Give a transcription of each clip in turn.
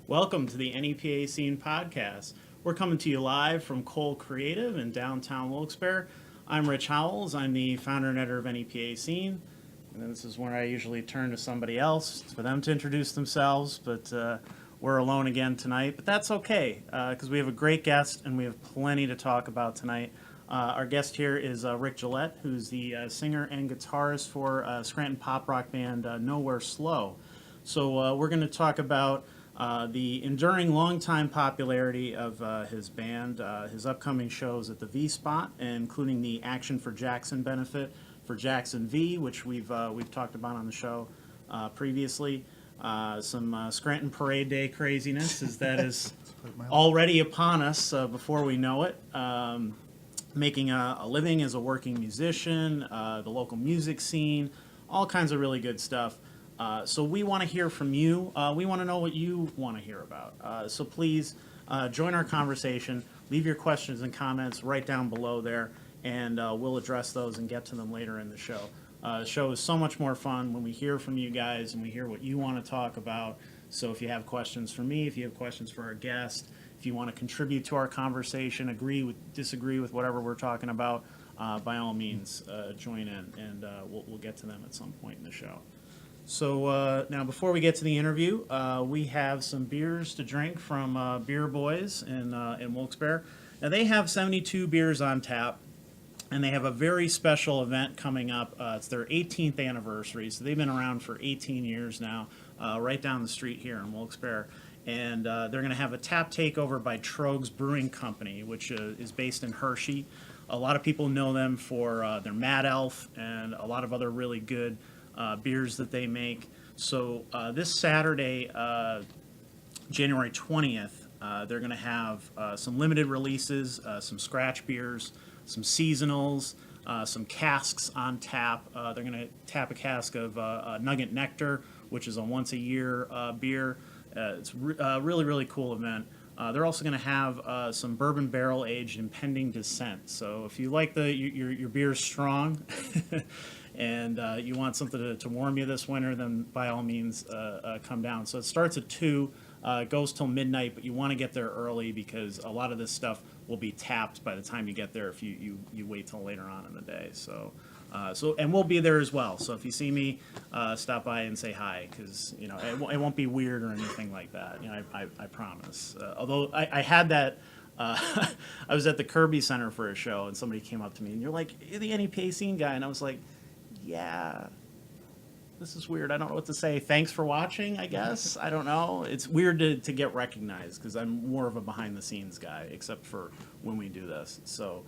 Welcome to the NEPA Scene Podcast. We're coming to you live from Cole Creative in downtown Wilkes-Barre. I'm Rich Howells. I'm the founder and editor of NEPA Scene. And then this is where I usually turn to somebody else for them to introduce themselves, but we're alone again tonight. But that's okay, because we have a great guest and we have plenty to talk about tonight. Our guest here is Rick Gillette, who's the singer and guitarist for Scranton pop rock band Nowhere Slow. So we're going to talk about the enduring long-time popularity of his band, his upcoming shows at the V Spot, including the Action for Jackson benefit for Jackson Vee, which we've talked about on the show previously. Some Scranton Parade Day craziness, as that is already upon us before we know it. Making a living as a working musician, the local music scene, all kinds of really good stuff. So we want to hear from you. We want to know what you want to hear about. So please join our conversation. Leave your questions and comments right down below there, and we'll address those and get to them later in the show. The show is so much more fun when we hear from you guys and we hear what you want to talk about. So if you have questions for me, if you have questions for our guest, if you want to contribute to our conversation, disagree with whatever we're talking about, by all means, join in, and we'll get to them at some point in the show. So now, before we get to the interview, we have some beers to drink from Beer Boys in Wilkes-Barre. Now, they have 72 beers on tap, and they have a very special event coming up. It's their 18th anniversary, so they've been around for 18 years now, right down the street here in Wilkes-Barre. And they're going to have a tap takeover by Tröegs Brewing Company, which is based in Hershey. A lot of people know them for their Mad Elf and a lot of other really good beers that they make. So this Saturday, January 20th, they're going to have some limited releases, some scratch beers, some seasonals, some casks on tap. They're going to tap a cask of Nugget Nectar, which is a once-a-year beer. It's a really, really cool event. They're also going to have some bourbon barrel-aged Impending Descent. So if you like your beer strong and you want something to warm you this winter, then by all means come down. So it starts at 2, goes till midnight, but you want to get there early because a lot of this stuff will be tapped by the time you get there if you wait till later on in the day. And we'll be there as well. So if you see me, stop by and say hi, because it won't be weird or anything like that. I promise. Although I had that, I was at the Kirby Center for a show, and somebody came up to me and you're like, "You're the NEPA Scene guy," and I was like, "Yeah, this is weird. I don't know what to say. Thanks for watching, I guess. I don't know. It's weird to get recognized because I'm more of a behind the scenes guy, except for when we do this. So."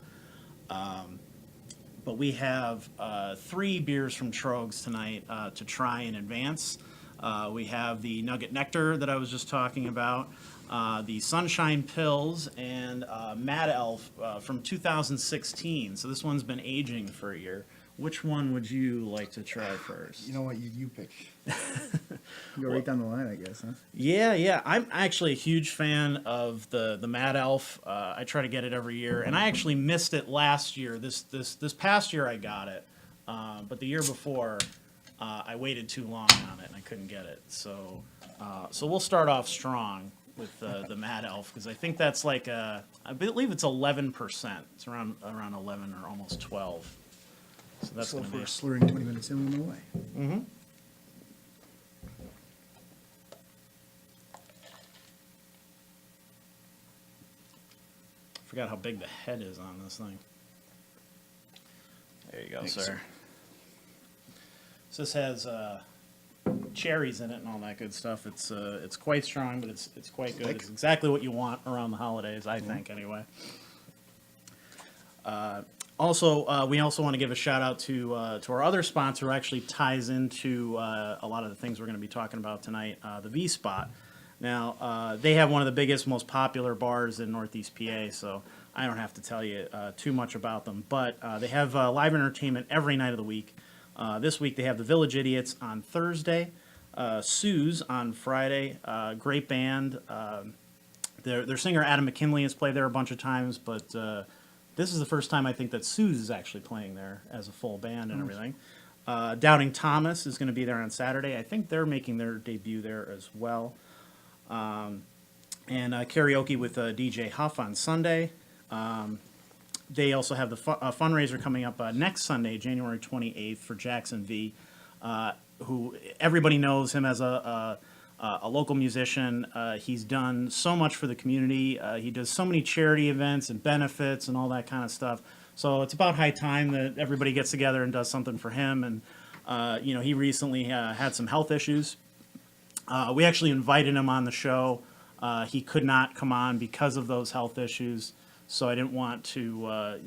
But we have 3 beers from Tröegs tonight to try in advance. We have the Nugget Nectar that I was just talking about, the Sunshine Pills, and Mad Elf from 2016. So this one's been aging for a year. Which one would you like to try first? You know what? You pick. Go right down the line, I guess, huh? Yeah. I'm actually a huge fan of the Mad Elf. I try to get it every year, and I actually missed it last year. This past year I got it, but the year before I waited too long on it and I couldn't get it. So we'll start off strong with the Mad Elf, because I think that's like I believe it's 11%. It's around 11 or almost 12. So that's So going to for be a slurring 20 minutes in, we'll away. Mm-hmm. Forgot how big the head is on this thing. There you go, Thanks, sir. sir. So this has cherries in it and all that good stuff. It's quite strong, but it's quite good. Thick. It's exactly what you want around the holidays, I think, anyway. We also want to give a shout out to our other sponsor, who actually ties into a lot of the things we're going to be talking about tonight, the V Spot. Now, they have one of the biggest, most popular bars in Northeast PA, so I don't have to tell you too much about them. But they have live entertainment every night of the week. This week they have the Village Idiots on Thursday, Sue's on Friday. Great band. Their singer Adam McKinley has played there a bunch of times, but this is the first time I think that Sue's is actually playing there as a full band and everything. Doubting Thomas is going to be there on Saturday. I think they're making their debut there as well. and karaoke with DJ Huff on Sunday. They also have the fundraiser coming up next Sunday, January 28th, for Jackson Vee, who everybody knows him as a local musician. He's done so much for the community. He does so many charity events and benefits and all that kind of stuff. So it's about high time that everybody gets together and does something for him. And, he recently had some health issues. We actually invited him on the show. He could not come on because of those health issues. So I didn't want to,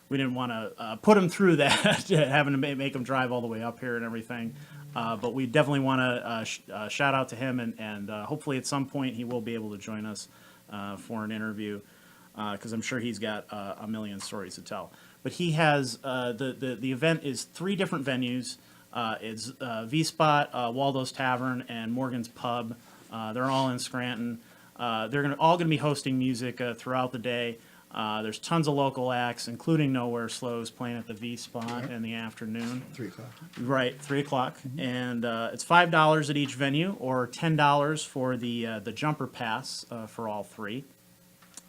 we didn't want to put him through that, having to make him drive all the way up here and everything. But we definitely want to shout out to him, and hopefully at some point he will be able to join us for an interview, because I'm sure he's got a million stories to tell. But he has, the event is 3 different venues. It's V-Spot, Waldo's Tavern, and Morgan'Z Pub. They're all in Scranton. They're all going to be hosting music throughout the day. There's tons of local acts, including Nowhere Slows, playing at the V-Spot in the afternoon. 3 o'clock. Right, 3 o'clock. And it's $5 at each venue, or $10 for the jumper pass for all 3.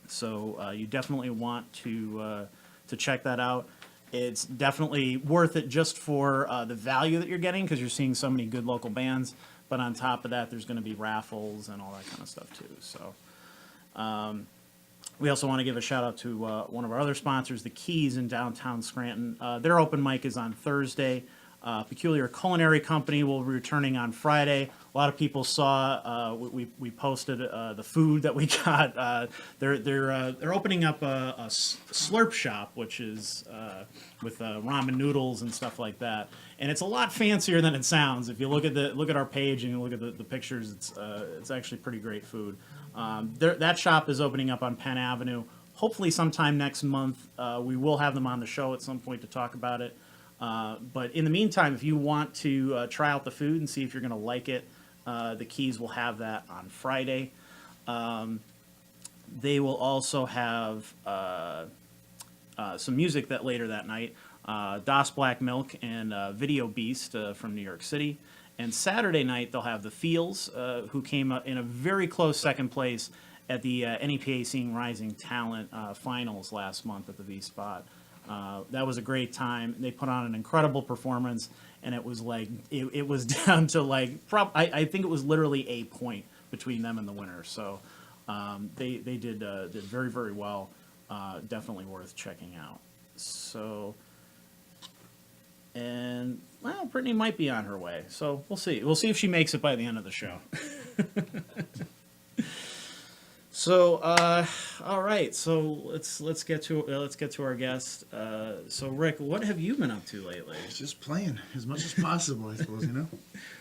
So you definitely want to check that out. It's definitely worth it just for the value that you're getting, because you're seeing so many good local bands. But on top of that, there's going to be raffles and all that kind of stuff too. So we also want to give a shout out to one of our other sponsors, the Keys in downtown Scranton. Their open mic is on Thursday. Peculiar Culinary Company will be returning on Friday. A lot of people saw we posted the food that we got. They're opening up a slurp shop, which is with ramen noodles and stuff like that. And it's a lot fancier than it sounds. If you look at our page and you look at the pictures, it's actually pretty great food. That shop is opening up on Penn Avenue. Hopefully sometime next month. We will have them on the show at some point to talk about it. But in the meantime, if you want to try out the food and see if you're going to like it, the Keys will have that on Friday. They will also have some music later that night. Das Black Milk and Video Beast from New York City. And Saturday night, they'll have the Feels, who came up in a very close second place at the NEPA Scene Rising Talent Finals last month at the V-Spot. That was a great time. They put on an incredible performance, and it was like it was down to I think it was literally a point between them and the winner. So they did very, very well. Definitely worth checking out. So, and well, Brittany might be on her way. So we'll see. We'll see if she makes it by the end of the show. So, all right. So let's get to our guest. So, Rick, what have you been up to lately? Just playing as much as possible, I suppose,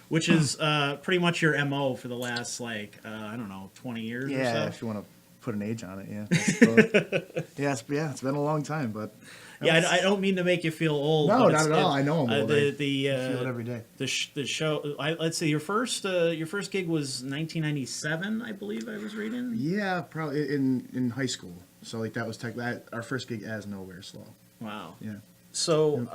Which is pretty much your MO for the last 20 years or so. Yeah, if you want to put an age on it, yeah. I suppose. It's been a long time, but. Yeah, I don't mean to make you feel old. No, not at all. I know I'm old. I feel it every day. The show. Let's see. Your first gig was 1997, I believe. I was reading. Yeah, probably in high school. So that was our first gig as Nowhere Slow. Wow. Yeah. So,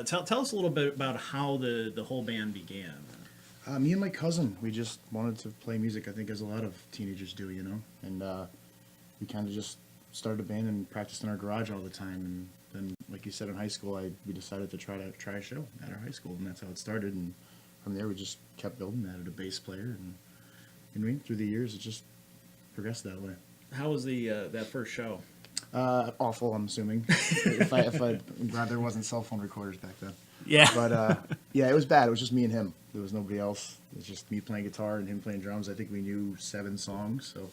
tell us a little bit about how the whole band began. Me and my cousin, we just wanted to play music. I think as a lot of teenagers do, and we kind of just started a band and practiced in our garage all the time. And then, like you said, in high school, we decided to try a show at our high school, and that's how it started. And from there, we just kept building that. Added a bass player, and through the years, it just progressed that way. How was that first show? Awful, I'm assuming. if I'm glad there wasn't cell phone recorders back then. Yeah. But it was bad. It was just me and him. There was nobody else. It was just me playing guitar and him playing drums. I think we knew 7 songs, so.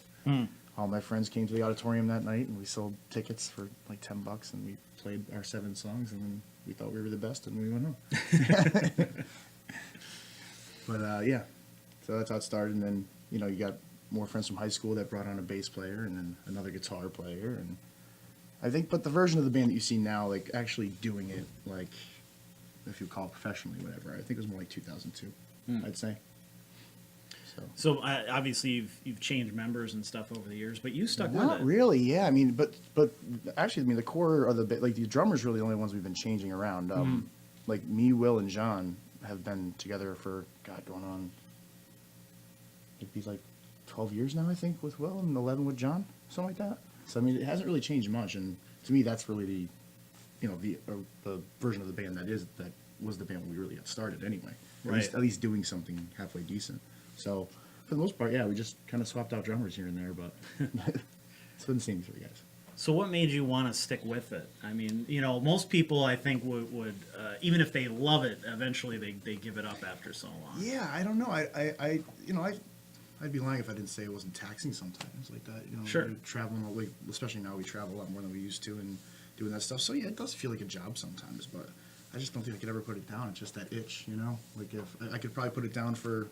All my friends came to the auditorium that night, and we sold tickets for like $10, and we played our 7 songs, and then we thought we were the best, and we went home. But so that's how it started, and then you got more friends from high school that brought on a bass player, and then another guitar player, and I think, but the version of the band that you see now, like actually doing it, like if you call it professionally, whatever, I think it was more like 2002, I'd say. So obviously you've changed members and stuff over the years, but you stuck with it. Not really, yeah. I mean, but actually, the core of the drummers really the only ones we've been changing around. Like me, Will, and John have been together for going on it'd be like 12 years now, I think, with Will, and 11 with John, something like that. So I mean, it hasn't really changed much, and to me, that's really the version of the band that was the band when we really got started anyway. Right. At least doing something halfway decent. So for the most part, yeah, we just kind of swapped out drummers here and there, but it's been the same three guys. So what made you want to stick with it? I mean, most people I think would even if they love it, eventually they give it up after so long. Yeah, I don't know. I'd be lying if I didn't say it wasn't taxing sometimes like that. Sure. Traveling, especially now we travel a lot more than we used to and doing that stuff. So yeah, it does feel like a job sometimes, but I just don't think I could ever put it down. It's just that itch, Like if I could probably put it down for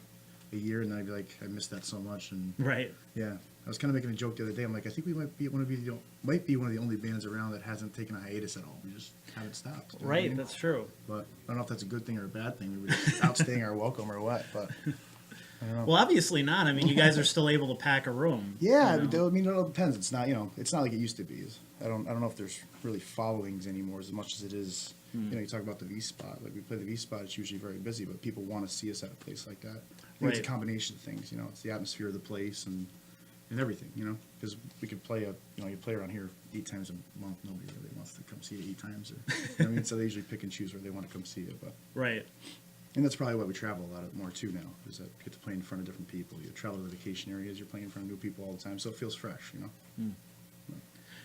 a year and then I'd be like, I missed that so much. And Right. yeah, I was kind of making a joke the other day. I'm like, I think we might be one of the only bands around that hasn't taken a hiatus at all. We just haven't stopped. You know what I Right, mean? that's true. But I don't know if that's a good thing or a bad thing. We're just outstaying our welcome or what. But I don't know. Well, obviously not. I mean, you guys are still able to pack a room. Yeah, you know? I mean, it all depends. It's not, it's not like it used to be. I don't know if there's really followings anymore as much as it is. You talk about the V spot. Like we play the V spot, it's usually very busy, but people want to see us at a place like that. I think It's a Right. combination of things. It's the atmosphere of the place and everything. Because we could play you play around here 8 times a month. Nobody really wants to come see you 8 times. I mean, so they usually pick and choose where they want to come see you. But Right. and that's probably why we travel a lot more too now, is that you get to play in front of different people. You travel to the vacation areas, you're playing in front of new people all the time, so it feels fresh.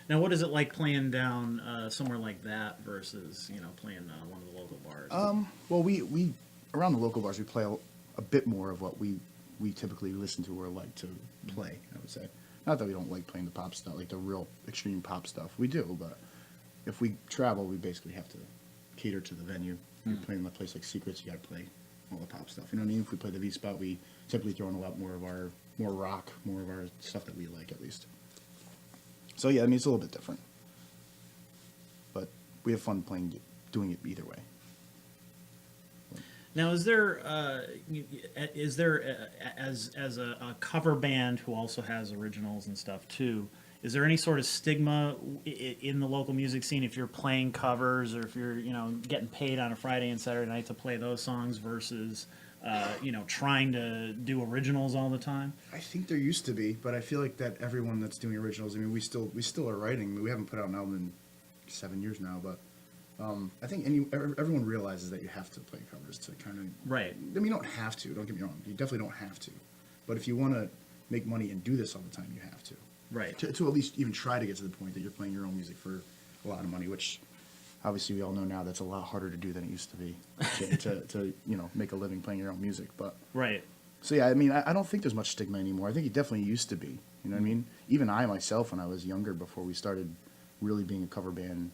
Now, what is it like playing down somewhere like that versus playing one of the local bars? Well, we around the local bars we play a bit more of what we typically listen to or like to play. I would say, not that we don't like playing the pop stuff, like the real extreme pop stuff. We do, but if we travel, we basically have to cater to the venue. You're playing a place like Secrets, you got to play all the pop stuff. You know what I mean? If we play the V spot, we typically throw in a lot more of our rock, more of our stuff that we like at least. So yeah, I mean it's a little bit different, but we have fun doing it either way. Now, is there as a cover band who also has originals and stuff too? Is there any sort of stigma in the local music scene if you're playing covers or if you're getting paid on a Friday and Saturday night to play those songs versus trying to do originals all the time? I think there used to be, but I feel like that everyone that's doing originals. I mean, we still are writing. I mean, we haven't put out an album in 7 years now, but I think everyone realizes that you have to play covers to kind of. Right. I mean, you don't have to. Don't get me wrong. You definitely don't have to. But if you want to make money and do this all the time, you have to. Right. To at least even try to get to the point that you're playing your own music for a lot of money, which obviously we all know now that's a lot harder to do than it used to be to make a living playing your own music. But Right. so yeah, I mean, I don't think there's much stigma anymore. I think it definitely used to be. You know what I mean? Even I myself, when I was younger, before we started really being a cover band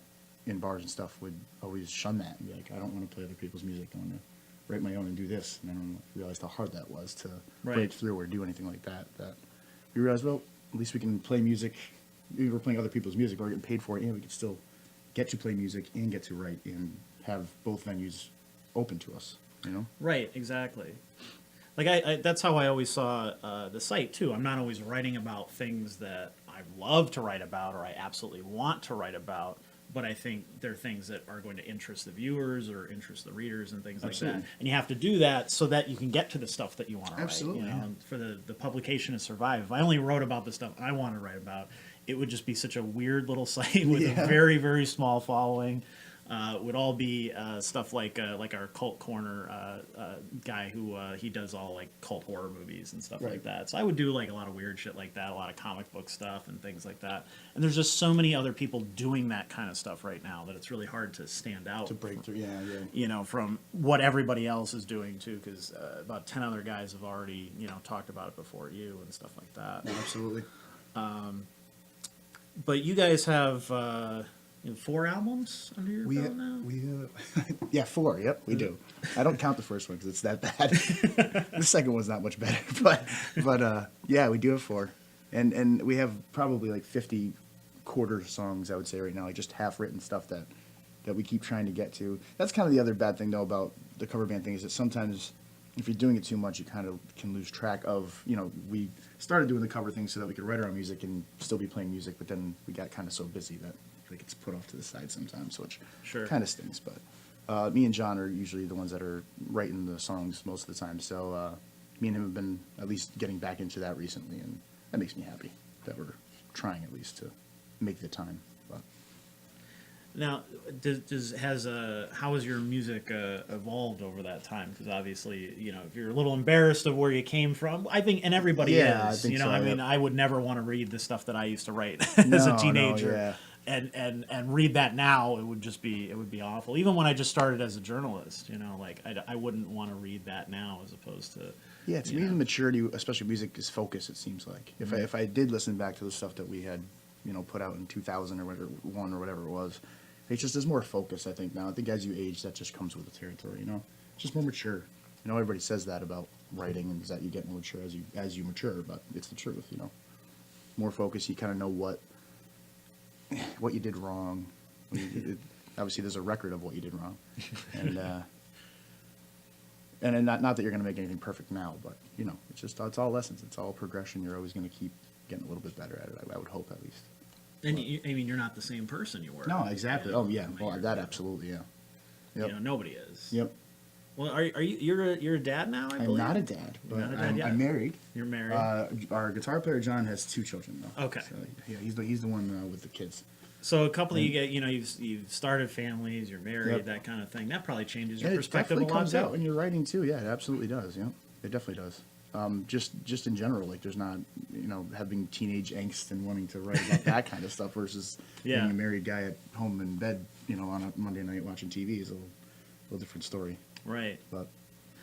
in bars and stuff, would always shun that and be like, I don't want to play other people's music. I want to write my own and do this. And then I realized how hard that was to Right. break through or do anything like that. That we realized, well, at least we can play music. Maybe we're playing other people's music, but we're getting paid for it, and we can still get to play music and get to write and have both venues open to us. Right, exactly. Like I that's how I always saw the site too. I'm not always writing about things that I love to write about or I absolutely want to write about, but I think they're things that are going to interest the viewers or interest the readers and things Absolutely. like that. And you have to do that so that you can get to the stuff that you want to Absolutely, write. yeah. And for the publication to survive. If I only wrote about the stuff I want to write about, it would just be such a weird little site with Yeah. a very, very small following. Would all be stuff like our Cult Corner guy who he does all like cult horror movies and stuff like Right. that. So I would do like a lot of weird shit like that, a lot of comic book stuff and things like that. And there's just so many other people doing that kind of stuff right now that it's really hard to stand out. To break through, yeah. From what everybody else is doing too, because about 10 other guys have already talked about it before you and stuff like that. No, absolutely. But you guys have 4 albums under your belt now? Yeah, 4. Yep, we do. I don't count the first one because it's that bad. The second one's not much better, but yeah, we do have 4, and we have probably like 50 quarter songs I would say right now, like just half written stuff that we keep trying to get to. That's kind of the other bad thing though about the cover band thing is that sometimes if you're doing it too much, you kind of can lose track of, we started doing the cover thing so that we could write our own music and still be playing music, but then we got kind of so busy that it gets put off to the side sometimes, which Sure. kind of stinks. But me and John are usually the ones that are writing the songs most of the time. So me and him have been at least getting back into that recently, and that makes me happy that we're trying at least to make the time. But Now, how has your music evolved over that time? Because obviously, you know, if you're a little embarrassed of where you came from, I think, and everybody Yeah, is, I think you know, so, I mean, yeah. I would never want to read the stuff that I used to write as a teenager, and read that now. It would be awful. Even when I just started as a journalist, you know, like I wouldn't want to read that now as opposed to. Yeah, to me, the maturity, especially music, is focus. It seems like if I did listen back to the stuff that we had, you know, put out in 2000 or whatever, one or whatever it was, it's just there's more focus. I think now. I think as you age, that just comes with the territory. You know, it's just more mature. You know, everybody says that about writing, and is that you get more mature as you mature, but it's the truth. You know, more focus. You kind of know what you did wrong. Obviously, there's a record of what you did wrong, and not that you're going to make anything perfect now, but you know, it's all lessons. It's all progression. You're always going to keep getting a little bit better at it. I would hope at least. And I mean, you're not the same person you were. No, exactly. You know, Oh yeah, when well you're- that absolutely, yeah. Yep. You know, nobody is. Yep. Well, are you you're a dad now? I I'm believe? not a dad, but You're not a dad yet? I'm married. You're married. Our guitar player John has 2 children though. Okay. So, yeah, he's the one with the kids. So a couple of you get, you know, you've started families, you're married, Yep. that kind of thing. That probably changes your And it perspective a definitely lot comes too. out when you're writing too. Yeah, it absolutely does. Yeah, it definitely does. Just in general, like there's not, you know, having teenage angst and wanting to write about that kind of stuff versus Yeah. being a married guy at home in bed, you know, on a Monday night watching TV is a little different story. Right. But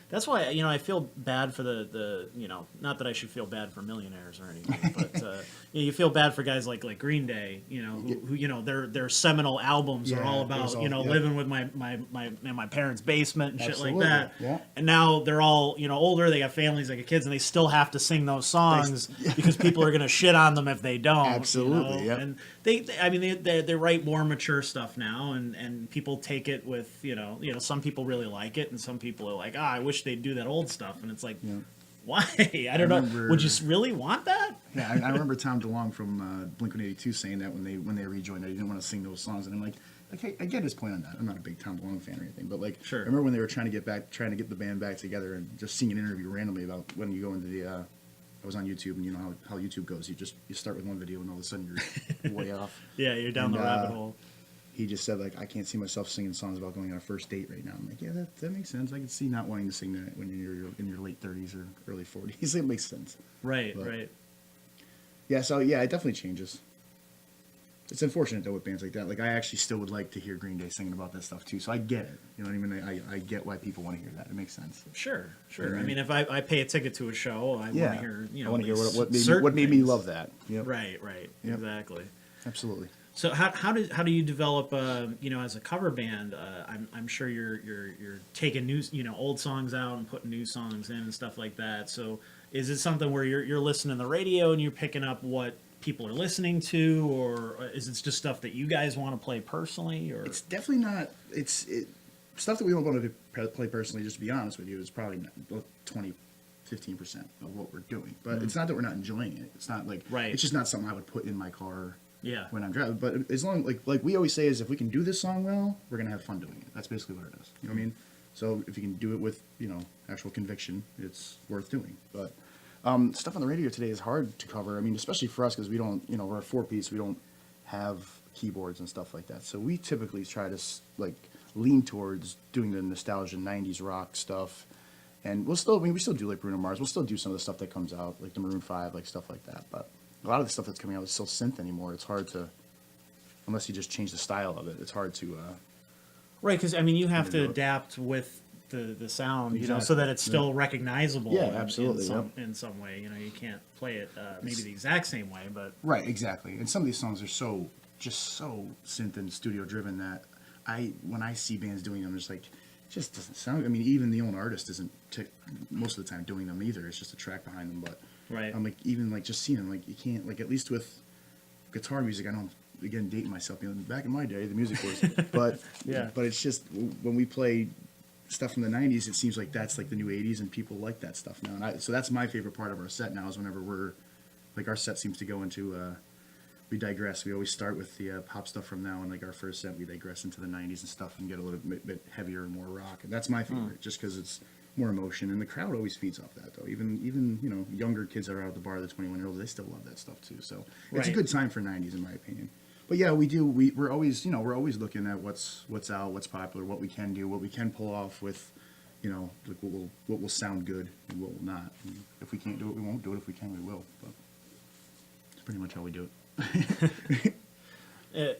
That's why, you know, I feel bad for the you know, not that I should feel bad for millionaires or anything, but you know, you feel bad for guys like Green Day, you know, who you know, their seminal albums are Yeah, all it was about, all- you know, yeah. living with my parents' basement and shit like Absolutely, that. yeah. And now they're all, you know, older, they got families, they got kids, and they still have to sing those songs because people are going to shit on them if they don't. Absolutely, you know? yeah. And I mean, they write more mature stuff now, and people take it with, you know, some people really like it, and some people are like, I wish they'd do that old stuff, and it's like, Yeah. why? I don't know. remember- Would you really want that? yeah, I remember Tom DeLonge from Blink-182 saying that when they rejoined, that he didn't want to sing those songs, and I'm like, hey, I get his point on that. I'm not a big Tom DeLonge fan or anything, but like, Sure. I remember when they were trying to get the band back together, and just seeing an interview randomly about when you go into the. I was on YouTube, and you know how YouTube goes. You start with one video, and all of a sudden you're way off. Yeah, you're down the And, rabbit hole. He just said like, I can't see myself singing songs about going on a first date right now. I'm like, yeah, that makes sense. I can see not wanting to sing that when you're in your late 30s or early 40s. It makes sense. Right, but- right. Yeah, so yeah, it definitely changes. It's unfortunate though with bands like that. Like I actually still would like to hear Green Day singing about that stuff too. So I get it. You know what I mean? I get why people want to hear that. It makes sense. Sure. Yeah. I mean, if I pay a ticket to a show, I want to hear, you know, I want to hear these what made me, certain what made me things. love that. Yep. Right, Yep. exactly. Absolutely. So how do you develop you know, as a cover band? I'm sure you're taking new, you know, old songs out and putting new songs in and stuff like that. So is it something where you're listening to the radio and you're picking up what people are listening to, or is it just stuff that you guys want to play personally? Or It's definitely not. Stuff that we don't want to play personally. Just to be honest with you, is probably 15% of what we're doing. But it's not that we're not enjoying it. It's not like Right. It's just not something I would put in my car. Yeah. When I'm driving, but as long like we always say is if we can do this song well, we're gonna have fun doing it. That's basically what it is. You know what I mean? So if you can do it with actual conviction, it's worth doing. But stuff on the radio today is hard to cover. I mean, especially for us because we don't, we're a 4-piece. We don't have keyboards and stuff like that. So we typically try to lean towards doing the nostalgia '90s rock stuff. And we still do like Bruno Mars. We'll still do some of the stuff that comes out, like the Maroon 5, like stuff like that. But a lot of the stuff that's coming out is still synth anymore. It's hard to, unless you just change the style of it, it's hard to. Right, because I mean, you have to do it. adapt with the sound, so Exactly. that it's still recognizable. Yeah, in absolutely, in some way, you can't play it maybe the exact same way, but Right, exactly. And some of these songs are so synth and studio driven that when I see bands doing them, it's like, it just doesn't sound. I mean, even the own artist isn't most of the time doing them either. It's just a track behind them, but. right. I'm like, even like just seeing them, like you can't, like at least with guitar music, I don't, again, dating myself, back in my day, the music was, but Yeah. but it's just, when we play stuff from the 90s, it seems like that's like the new 80s and people like that stuff now. And so that's my favorite part of our set now is whenever we're, like our set seems to go into, we digress. We always start with the pop stuff from now, and like our first set, we digress into the 90s and stuff and get a little bit heavier and more rock. And that's my favorite, just because more emotion, and the crowd always feeds off that though. Even you know, younger kids that are out at the bar, the 21-year-olds, they still love that stuff too. So it's a Right. good time for 90s in my opinion. But yeah, we're always, you know, we're always looking at what's out, what's popular, what we can do, what we can pull off with, you know, like what will sound good and what will not. And if we can't do it, we won't do it. If we can, we will. But that's pretty much how we do it.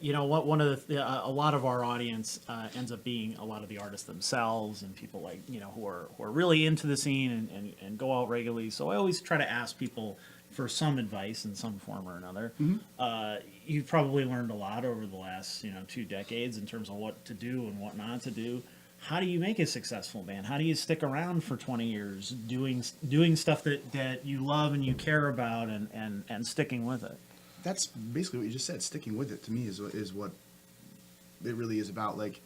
You know what? One of a lot of our audience ends up being a lot of the artists themselves and people like, you know, who are really into the scene and go out regularly. So I always try to ask people for some advice in some form or another. You've probably learned a lot over the last, you know, 2 decades in terms of what to do and what not to do. How do you make a successful band? How do you stick around for 20 years doing stuff that you love and you care about and sticking with it? That's basically what you just said. Sticking with it to me is what it really is about. Like,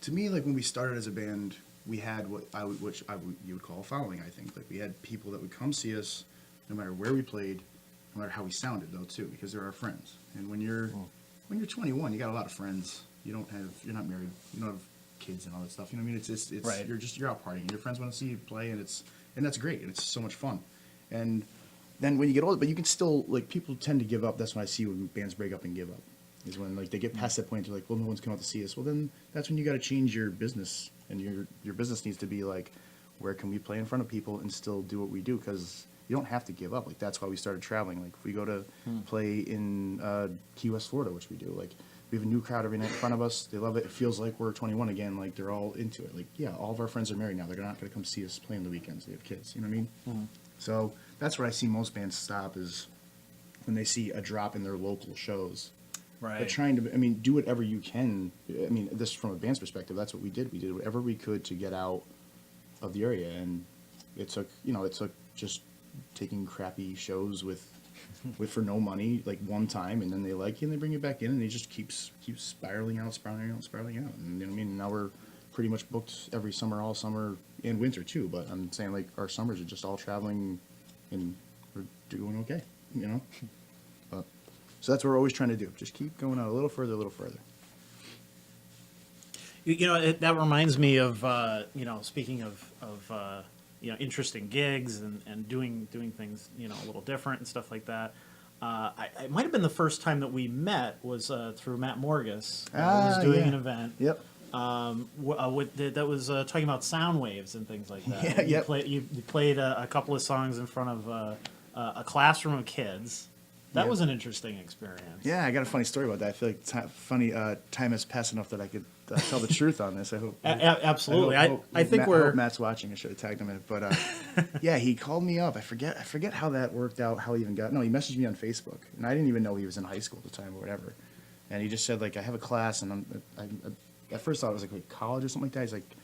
to me, like when we started as a band, we had you would call a following. I think like we had people that would come see us, no matter where we played, no matter how we sounded, though too, because they're our friends. And when you're 21, you got a lot of friends. You're not married. You don't have kids and all that stuff. You know what I mean? It's right. You're out partying. And your friends want to see you play, and that's great. And it's so much fun. And then when you get older, but you can still, like, people tend to give up. That's when I see when bands break up and give up. Is when, like, they get past that point, they're like, well, no one's coming out to see us. Well, then that's when you got to change your business, and your business needs to be like, where can we play in front of people and still do what we do? Because you don't have to give up. Like, that's why we started traveling. Like, if we go to play in Key West, Florida, which we do, like, we have a new crowd every night in front of us. They love it. It feels like we're 21 again. Like, they're all into it. Like, yeah, all of our friends are married now. They're not going to come see us play on the weekends. They have kids. You know what I mean? So that's where I see most bands stop, is when they see a drop in their local shows. Right. But trying to, I mean, do whatever you can. I mean, this from a band's perspective, that's what we did. We did whatever we could to get out of the area, and it took just taking crappy shows with for no money, like one time, and then they like you and they bring you back in, and they just keeps spiraling out. And you know what I mean? Now we're pretty much booked every summer, all summer and winter too. But I'm saying, like, our summers are just all traveling, and we're doing okay, you know. But so that's what we're always trying to do. Just keep going out a little further, a little further. You know, that reminds me of, you know, speaking of you know, interesting gigs and doing things, you know, a little different and stuff like that. It might have been the first time that we met was through Matt Morgan'Z. Was doing an event. Yep. That was talking about sound waves and things like that. Yeah, yep. You played a couple of songs in front of a classroom of kids. That was an interesting experience. Yeah, I got a funny story about that. I feel like time has passed enough that I could tell the truth on this. I hope. Absolutely. I think I hope Matt's watching. I should have tagged him in it. But yeah, he called me up. I forget how that worked out. How he even got. No, he messaged me on Facebook, and I didn't even know he was in high school at the time or whatever. And he just said, like, I have a class, and I at first thought it was like college or something like that. He's like,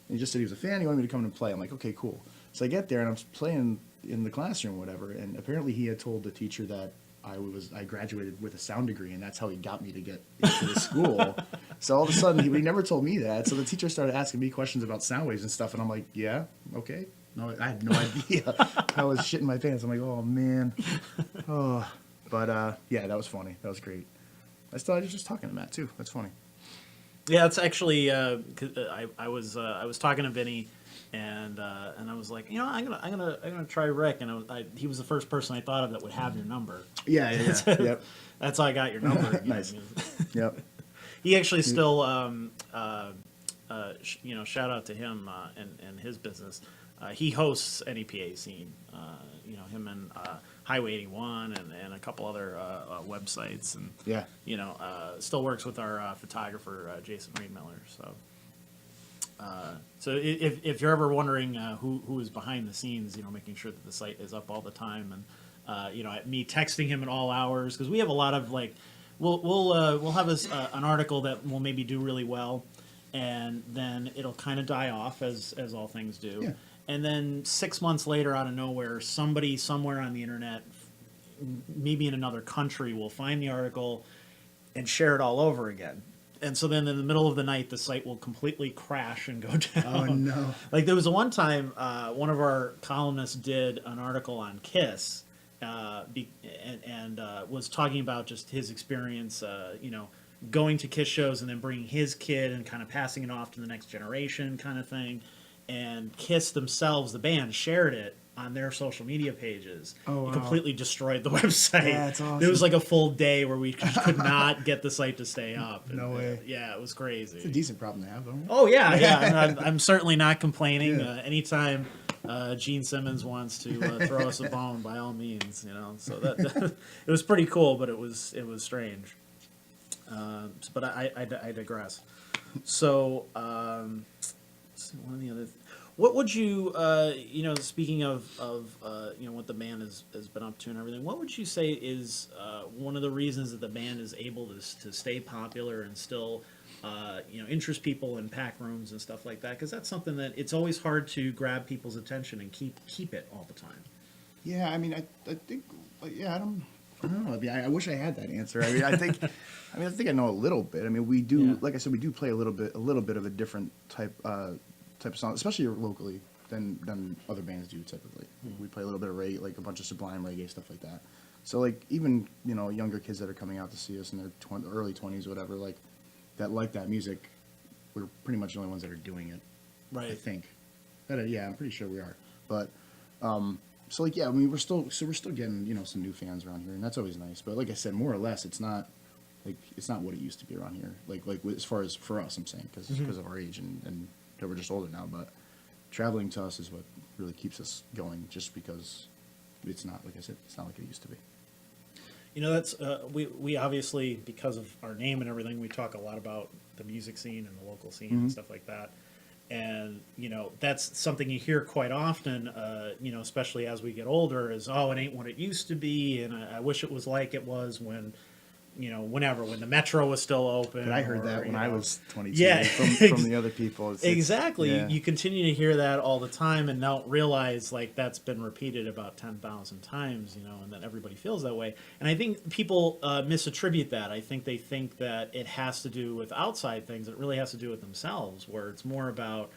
and he just said he was a fan. He wanted me to come in and play. I'm like, okay, cool. So I get there, and I'm playing in the classroom or whatever. And apparently he had told the teacher that I graduated with a sound degree, and that's how he got me to get into the school. So all of a sudden, he never told me that. So the teacher started asking me questions about sound waves and stuff, and I'm like, yeah, okay. No, I had no idea. I was shitting my pants. I'm like, oh, man. Oh. But, yeah, that was funny. That was great. I was just talking to Matt, too. That's funny. Yeah, it's actually, 'cause I was talking to Vinny, and I was like, you know, I'm gonna try Rick, and he was the first person I thought of that would have your number. Yeah. Yep. That's how I got your number. Nice. Yep. He actually still, you know, shout out to him and his business. He hosts NEPA Scene. You know, him and Highway 81 and a couple other websites, and Yeah. you know, still works with our photographer Jason Reedmiller. So if you're ever wondering who is behind the scenes, you know, making sure that the site is up all the time, and you know, me texting him at all hours, because we have a lot of, like, we'll have an article that will maybe do really well, and then it'll kind of die off as all things do. Yeah. And then 6 months later, out of nowhere, somebody somewhere on the internet, maybe in another country, will find the article and share it all over again. And so then in the middle of the night, the site will completely crash and go down. Oh, no. Like, there was one time, one of our columnists did an article on Kiss, and was talking about just his experience, you know, going to Kiss shows and then bringing his kid and kind of passing it off to the next generation kind of thing. and Kiss themselves, the band, shared it on their social media pages. Oh, wow. It completely destroyed the website. Yeah, it's awesome. There was like a full day where we just could not get the site to stay up. No way. Yeah, it was crazy. It's a decent problem to have, though. Right? Oh yeah, yeah. And I'm certainly not complaining. Yeah. Anytime Gene Simmons wants to throw us a bone, by all means, you know. So that it was pretty cool, but it was strange. But I digress. So one of the other. What would you, speaking of what the band has been up to and everything, what would you say is one of the reasons that the band is able to stay popular and still, interest people in pack rooms and stuff like that? Because that's something that it's always hard to grab people's attention and keep it all the time. Yeah, I mean, I think, I don't know. I mean, I wish I had that answer. I mean, I think I know a little bit. I mean, we do, like I said, we do play a little bit of a different type of song, especially locally, than other bands do typically. Mm-hmm. We play a little bit of reggae, like a bunch of Sublime reggae, stuff like that. So, like, even, younger kids that are coming out to see us in their early 20s or whatever, like that music, we're pretty much the only ones that are doing it. Right. I think. I'm pretty sure we are. But, so, like, yeah, I mean, we're still getting, some new fans around here, and that's always nice. But, like I said, more or less, it's not what it used to be around here. Like as far as for us, I'm saying, because of our age and that we're just older now. But traveling to us is what really keeps us going, just because it's not, like I said, it's not like it used to be. That's we obviously, because of our name and everything, we talk a lot about the music scene and the local scene and stuff like that. And, that's something you hear quite often, especially as we get older, is, oh, it ain't what it used to be, and I wish it was like it was when when the Metro was still open. But I heard that when I was 22 yeah, from the other people. Exactly. Yeah. You continue to hear that all the time and don't realize, like, that's been repeated about 10,000 times, and that everybody feels that way. And I think people misattribute that. I think they think that it has to do with outside things. It really has to do with themselves, where it's more about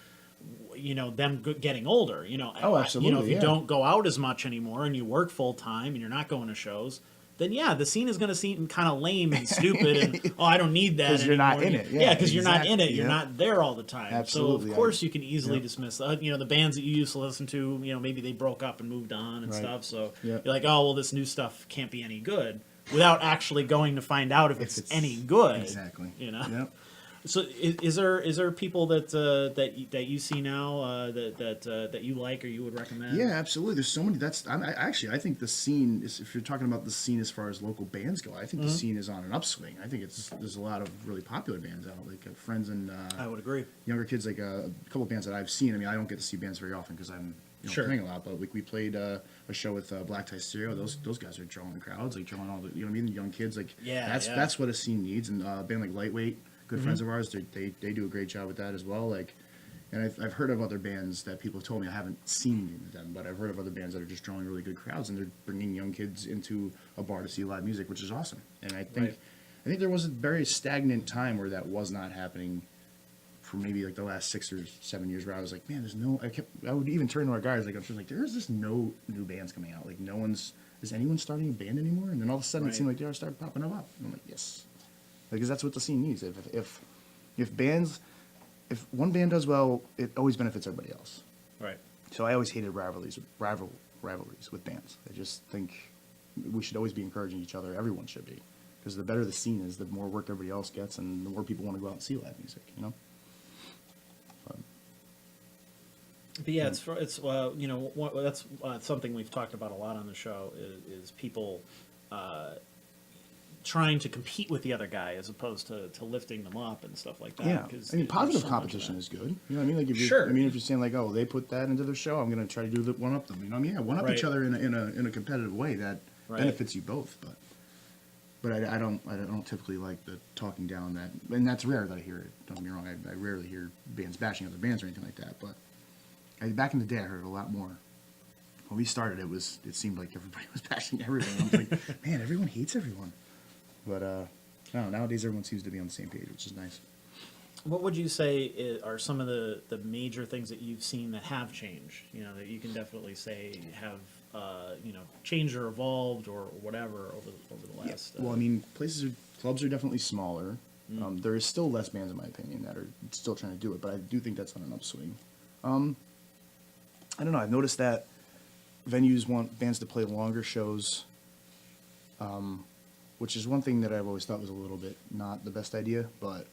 them getting older. Oh, absolutely. If you don't go out as much anymore and you work full time and you're not going to shows, then the scene is going to seem kind of lame and stupid, and I don't need that because you're not in it. Yeah, because you're not in it. You're not there all the time. Absolutely. So of course you can easily dismiss. The bands that you used to listen to. Maybe they broke up and moved on and stuff. So you're like, oh well, this new stuff can't be any good, without actually going to find out if it's any good. Exactly. Yep. So is there people that you see now that you like or you would recommend? Yeah, absolutely. There's so many. I think the scene is, if you're talking about the scene as far as local bands go, I think the scene is on an upswing. I think there's a lot of really popular bands out, like friends and I would agree. Younger kids, like a couple of bands that I've seen. I mean, I don't get to see bands very often because I'm playing a lot, but we played a show with Black Tie Stereo. Those guys are drawing crowds, like drawing all the what I mean, the young kids. Like that's what a scene needs. And a band like Lightweight, good friends of ours, they do a great job with that as well. Like, and I've heard of other bands that people have told me, I haven't seen them, but I've heard of other bands that are just drawing really good crowds, and they're bringing young kids into a bar to see live music, which is awesome. And I think there was a very stagnant time where that was not happening for maybe like the last 6 or 7 years, where I was like, man, I would even turn to our guys, like, I'm just like, there's just no new bands coming out. Like, is anyone starting a band anymore? And then all of a sudden it seemed like they started popping up. And I'm like, yes. Because that's what the scene needs. If one band does well, it always benefits everybody else. Right. So I always hated rivalries with bands. I just think we should always be encouraging each other. Everyone should be, because the better the scene is, the more work everybody else gets, and the more people want to go out and see live music. But yeah, that's something we've talked about a lot on the show is people trying to compete with the other guy as opposed to lifting them up and stuff like that. Yeah, I mean, positive competition is good. You know what I mean? Like, if you're saying like, oh, they put that into their show, I'm going to try to do one up them. You know what I mean? Yeah, one up each other in a competitive way that benefits you both. But I don't typically like the talking down that, and that's rare that I hear it. Don't get me wrong, I rarely hear bands bashing other bands or anything like that. But back in the day, I heard it a lot more. When we started, it seemed like everybody was bashing everyone. I was like, man, everyone hates everyone. But no, nowadays everyone seems to be on the same page, which is nice. What would you say are some of the major things that you've seen that have changed? That you can definitely say have changed or evolved or whatever over the last. Well, I mean, clubs are definitely smaller. There is still less bands, in my opinion, that are still trying to do it, but I do think that's on an upswing. I don't know. I've noticed that venues want bands to play longer shows, which is one thing that I've always thought was a little bit not the best idea, but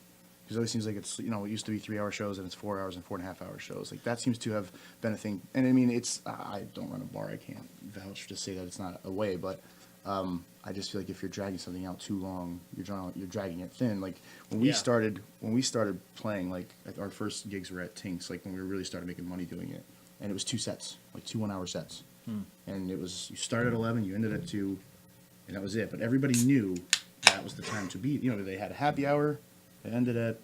because it always seems like it's, it used to be 3 hour shows and it's 4 hours and 4.5 hour shows. Like that seems to have been a thing. And I mean, I don't run a bar. I can't vouch to say that it's not a way, but I just feel like if you're dragging something out too long, you're dragging it thin. Like when we started playing, like our first gigs were at Tinks, like when we really started making money doing it, and it was 2 sets, like 2 1-hour sets, and it was, you started at 11, you ended at 2, and that was it. But everybody knew that was the time to be. They had a happy hour, it ended at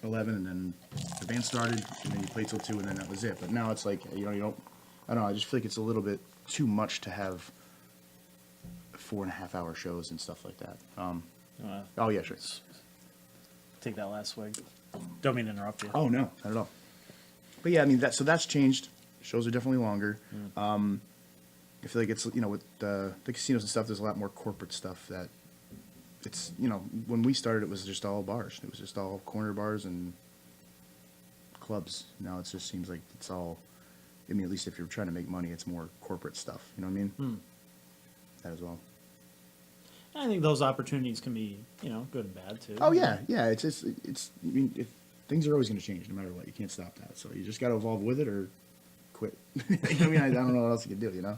11, and then the band started, and then you played till 2, and then that was it. But now it's like you don't. I don't know. I just feel like it's a little bit too much to have 4.5 hour shows and stuff like that. Oh yeah, sure. Take that last swig. Don't mean to interrupt you. Oh no, not at all. But yeah, I mean that's changed. Shows are definitely longer. I feel like it's with the casinos and stuff. There's a lot more corporate stuff that it's when we started it was just all bars. It was just all corner bars and clubs. Now it just seems like it's all. I mean, at least if you're trying to make money, it's more corporate stuff. You know what I mean? That as well. I think those opportunities can be, good and bad too. Oh yeah, yeah. It's. I mean, things are always going to change no matter what. You can't stop that. So you just got to evolve with it or quit. I mean, I don't know what else you can do.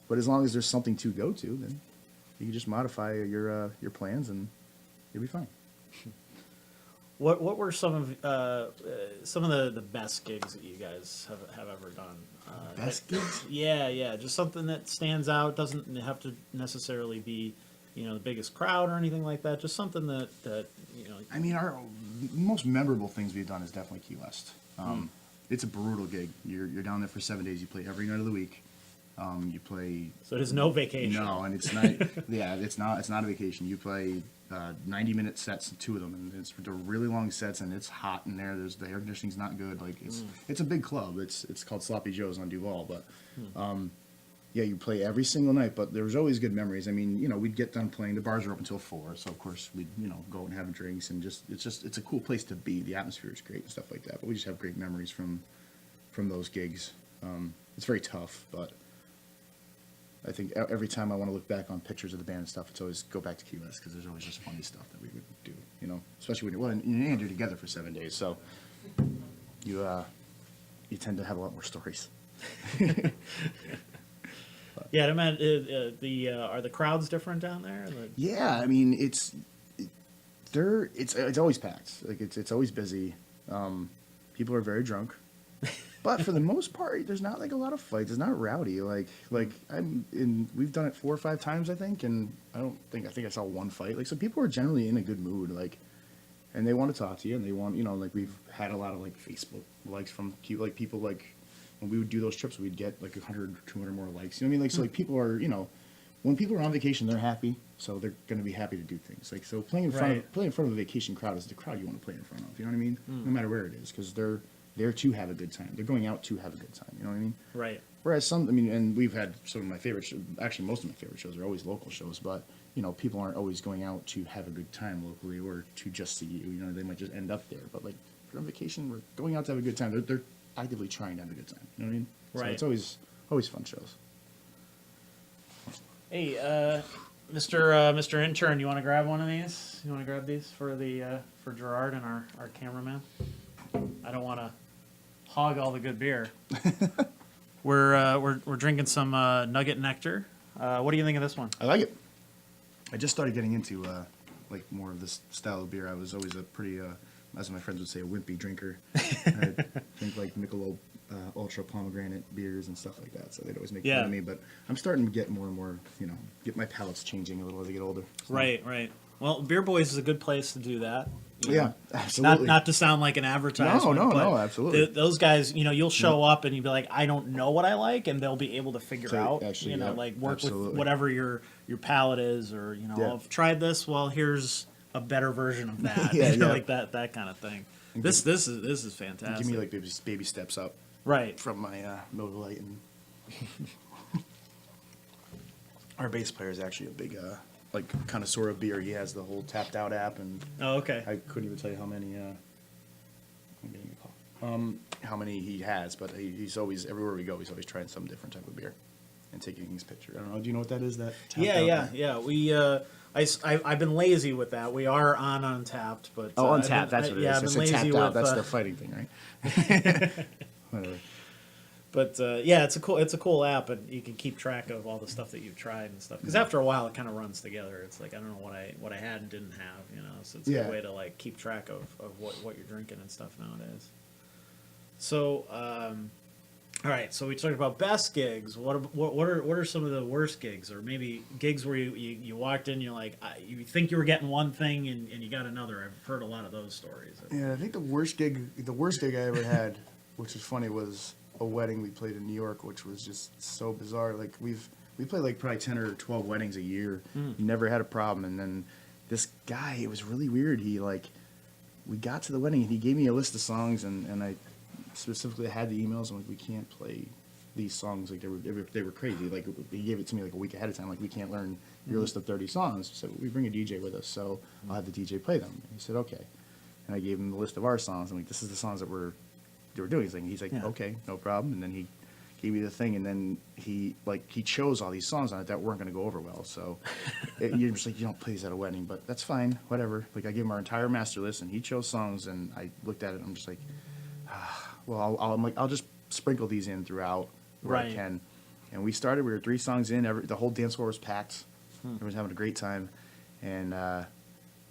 But as long as there's something to go to, then you can just modify your plans and you'll be fine. What were some of the best gigs that you guys have ever done? Best gigs? Yeah. Just something that stands out. Doesn't have to necessarily be, the biggest crowd or anything like that. Just something that. I mean, our most memorable things we've done is definitely Key West. It's a brutal gig. You're down there for 7 days. You play every night of the week. You play. So there's no vacation. No, and it's not. Yeah, it's not a vacation. You play 90-minute sets, 2 of them, and they're really long sets, and it's hot in there. The air conditioning's not good. Like it's a big club. It's called Sloppy Joe's on Duval, but yeah, you play every single night. But there was always good memories. I mean, we'd get done playing. The bars were open until 4, so of course we'd go out and have drinks, and it's a cool place to be. The atmosphere is great and stuff like that. But we just have great memories from those gigs. It's very tough, but I think every time I want to look back on pictures of the band and stuff, it's always go back to Key West because there's always just funny stuff that we would do, especially when you're together for 7 days, so you tend to have a lot more stories. Yeah, I mean, are the crowds different down there? Yeah, I mean it's always packed. Like it's always busy. People are very drunk. But for the most part, there's not like a lot of fights. It's not rowdy. We've done it 4 or 5 times, I think, and I think I saw one fight. Like, so people are generally in a good mood, and they want to talk to you, and they want, we've had a lot of Facebook likes from people when we would do those trips, we'd get 100, 200 more likes. You know what I mean? So people are, when people are on vacation, they're happy, so they're going to be happy to do things. So playing in front of a vacation crowd is the crowd you want to play in front of. You know what I mean? No matter where it is, because they're there to have a good time. They're going out to have a good time. You know what I mean? Right. Whereas and we've had some of my favorite shows. Actually, most of my favorite shows are always local shows. But people aren't always going out to have a good time locally or to just see you. They might just end up there. But if you're on vacation, we're going out to have a good time. They're actively trying to have a good time. You know what I mean? Right. So it's always fun shows. Hey, Mr. Intern, you want to grab one of these? You want to grab these for Gerard and our cameraman? I don't want to hog all the good beer. We're drinking some Nugget Nectar. What do you think of this one? I like it. I just started getting into more of this style of beer. I was always a pretty, as my friends would say, a wimpy drinker. I drink Michelob Ultra pomegranate beers and stuff like that. So they'd always make fun of me. But I'm starting to get more and more, get my palate's changing a little as I get older. So. Right. Well, Beer Boys is a good place to do that. Yeah, absolutely. Not to sound like an advertisement. No, absolutely. Those guys, you'll show up and you'll be like, I don't know what I like, and they'll be able to figure out, work absolutely. with whatever your palate is, or I've tried this. Well, here's a better version of that. Like that kind of thing. This is fantastic. Give me baby steps up. Right. From my Miller Lite, and our bass player is actually a big connoisseur of beer. He has the whole Tapped Out app, and okay. I couldn't even tell you how many. I'm getting a call. how many he has, but he's always, everywhere we go, he's always trying some different type of beer and taking his picture. I don't know. Do you know what that is? That Yeah. I've been lazy with that. We are on Untapped, but Untapped. That's what it is. Yeah, I've been lazy tapped with out. That's the fighting thing, right? Whatever. But it's a cool app, and you can keep track of all the stuff that you've tried and stuff. Because after a while, it kind of runs together. It's like I don't know what I had and didn't have, So it's a good way to like keep track of what you're drinking and stuff nowadays. So, all right. So we talked about best gigs. What are some of the worst gigs, or maybe gigs where you walked in, you're like you think you were getting one thing and you got another. I've heard a lot of those stories. Yeah, I think the worst gig I ever had, which is funny, was a wedding we played in New York, which was just so bizarre. Like we played like probably 10 or 12 weddings a year. Never had a problem. And then this guy, it was really weird. We got to the wedding and he gave me a list of songs, and I specifically had the emails. I'm like, we can't play these songs. Like they were crazy. Like he gave it to me like a week ahead of time. Like, we can't learn your list of 30 songs. So we bring a DJ with us, so I'll have the DJ play them. And he said, okay. And I gave him the list of our songs. I'm like, this is the songs that we're doing. He's like, okay, no problem. And then he gave me the thing, and then he chose all these songs on it that weren't going to go over well. So you're just like, you don't play these at a wedding, but that's fine, whatever. Like, I gave him our entire master list, and he chose songs, and I looked at it, and I'm just like, well, I'll just sprinkle these in throughout where I can. And we were 3 songs in. The whole dance floor was packed. Everyone was having a great time, and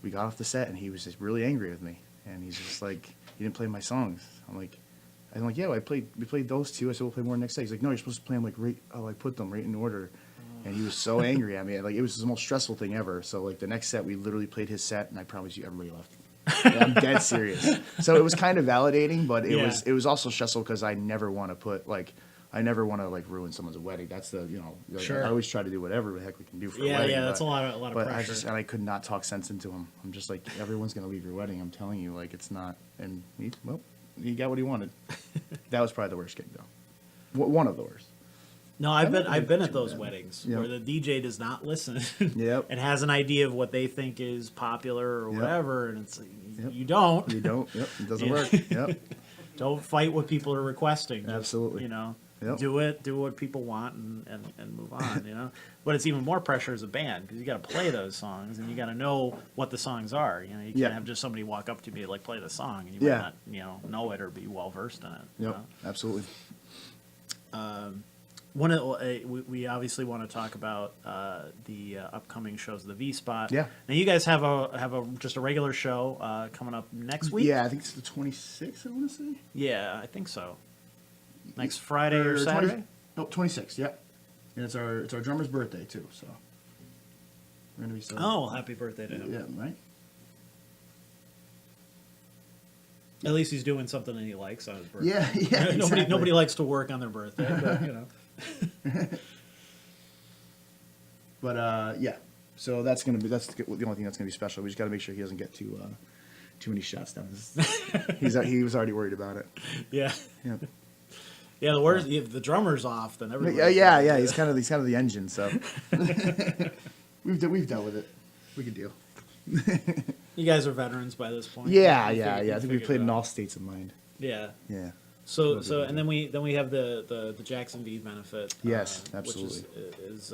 we got off the set, and he was just really angry with me, and he's just like, you didn't play my songs. I'm like, yeah, we played those 2. I said, we'll play more next day. He's like, no, you're supposed to play them like right. Oh, I put them right in order. And he was so angry at me. Like, it was the most stressful thing ever. So like the next set, we literally played his set, and I promise you, everybody left. Yeah, I'm dead serious. So it was kind of validating, but it was also stressful because I never want to ruin someone's wedding. That's the Sure. I always try to do whatever the heck we can do for a wedding. Yeah, that's a lot of pressure. I could not talk sense into him. I'm just like, everyone's gonna leave your wedding. I'm telling you, like, it's not. And he got what he wanted. That was probably the worst gig, though. One of the worst. No, I've been at those weddings where the DJ does not listen. Yep. And has an idea of what they think is popular or whatever, and it's like, you don't. You don't. Yep. It doesn't work. Yep. Don't fight what people are requesting. Just, absolutely. Yep. Do what people want and move on. But it's even more pressure as a band because you got to play those songs and you got to know what the songs are. You can't have just somebody walk up to you and be like, play the song, and you might not know it or be well versed in it. Yep. Absolutely. We obviously want to talk about the upcoming shows, the V Spot. Yeah. Now you guys have just a regular show coming up next week. Yeah, I think it's the 26th. I want to say. Yeah, I think so. Next Friday or Saturday? 26th. Yeah. And it's our drummer's birthday too. So we're gonna be so. Oh, well, happy birthday to him! Yeah, right. At least he's doing something that he likes on his birthday. Yeah, yeah. Exactly. Nobody likes to work on their birthday, but But yeah, so that's the only thing that's gonna be special. We just got to make sure he doesn't get too many shots down. He was already worried about it. Yeah. Yeah. Yeah, if the drummer's off, then everybody. Yeah. He's kind of the engine. So we've dealt with it. We can deal. You guys are veterans by this point. Yeah. I think we played in all states of mind. Yeah. Yeah. So and then we have the Jackson Vee benefit. Yes, absolutely. Which is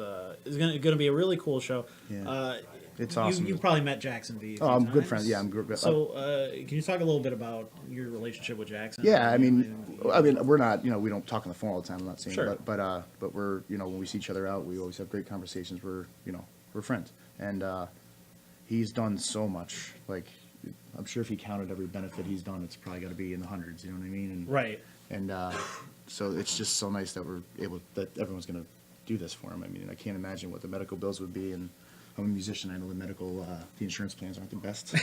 going to be a really cool show. Yeah. It's awesome. You've probably met Jackson Vee. I'm good friends. Yeah, I'm good. So can you talk a little bit about your relationship with Jackson? Yeah, I mean, we're not, we don't talk on the phone all the time. I'm not saying, sure. but we're, when we see each other out, we always have great conversations. We're friends, and he's done so much. Like, I'm sure if he counted every benefit he's done, it's probably got to be in the hundreds. You know what I mean? And, right. And so it's just so nice that that everyone's going to do this for him. I mean, I can't imagine what the medical bills would be, and I'm a musician. I know the insurance plans aren't the best,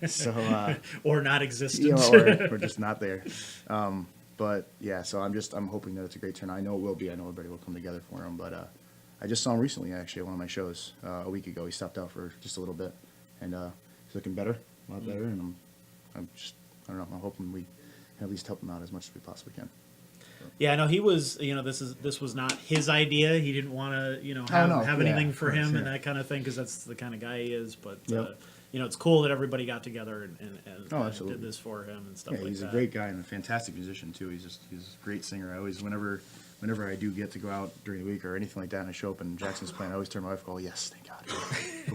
so or not existent, or just not there. But yeah, so I'm hoping that it's a great turn. I know it will be. I know everybody will come together for him. But I just saw him recently, actually, at one of my shows a week ago. He stopped out for just a little bit, and he's looking better, a lot better. And I don't know. I'm hoping we can at least help him out as much as we possibly can. Yeah, I know he was. This was not his idea. He didn't want to, have anything for him and that kind of thing, because that's the kind of guy he is. But it's cool that everybody got together and absolutely. did this for him and stuff Yeah, like that. he's a great guy and a fantastic musician too. He's a great singer. I always, whenever I do get to go out during the week or anything like that, and I show up and Jackson's playing, I always turn to my wife and go, "Yes, thank God."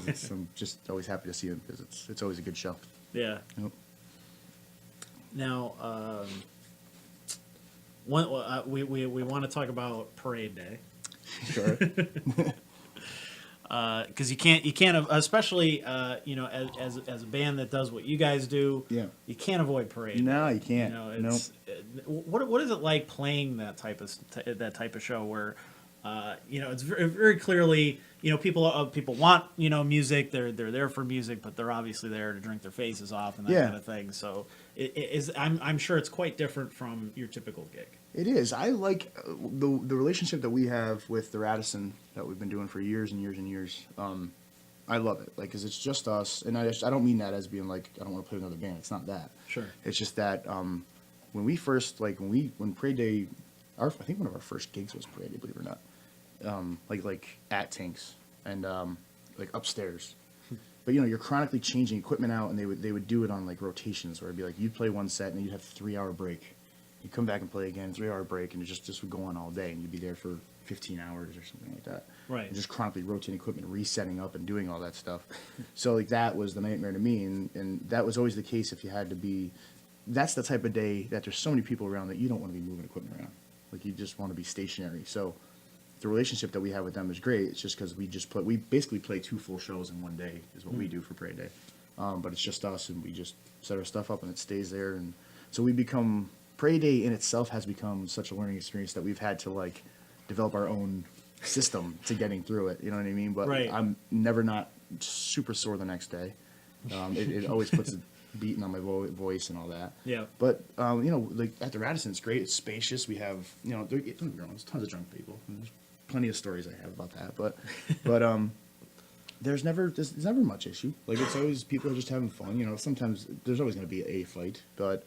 'Cause I'm just always happy to see him because it's always a good show. Yeah. Yep. Now, we want to talk about Parade Day. Sure. Because you can't, especially as a band that does what you guys do. Yeah. You can't avoid Parade. No, you can't. It's, what is it like playing that type of show where, it's very, very clearly, people want music. They're there for music, but they're obviously there to drink their faces off and that kind of thing. So I'm sure it's quite different from your typical gig. It is. I like the relationship that we have with the Radisson that we've been doing for years and years and years. I love it, because it's just us, and I don't mean that as being like I don't want to play with another band. It's not that. Sure. It's just that when we first when Parade Day, I think one of our first gigs was Parade Day, believe it or not, like at Tinks and upstairs. But you're chronically changing equipment out, and they would do it on like rotations where it'd be like you'd play one set and then you'd have 3-hour break. You come back and play again, 3-hour break, and it just would go on all day, and you'd be there for 15 hours or something like that. Right. And just chronically rotating equipment, resetting up, and doing all that stuff. So that was the nightmare to me, and that was always the case if you had to be. That's the type of day that there's so many people around that you don't want to be moving equipment around. Like you just want to be stationary. So the relationship that we have with them is great. It's just because we basically play 2 full shows in one day is what we do for Parade Day. But it's just us, and we just set our stuff up, and it stays there, and so we become. Parade Day in itself has become such a learning experience that we've had to develop our own system to getting through it. You know what I mean? But right. I'm never not super sore the next day. It always puts a beating on my voice and all that. Yeah. But at the Radisson, it's great. It's spacious. We have don't get me wrong, there's tons of drunk people. There's plenty of stories I have about that. But there's never much issue. It's always people are just having fun. Sometimes there's always going to be a fight, but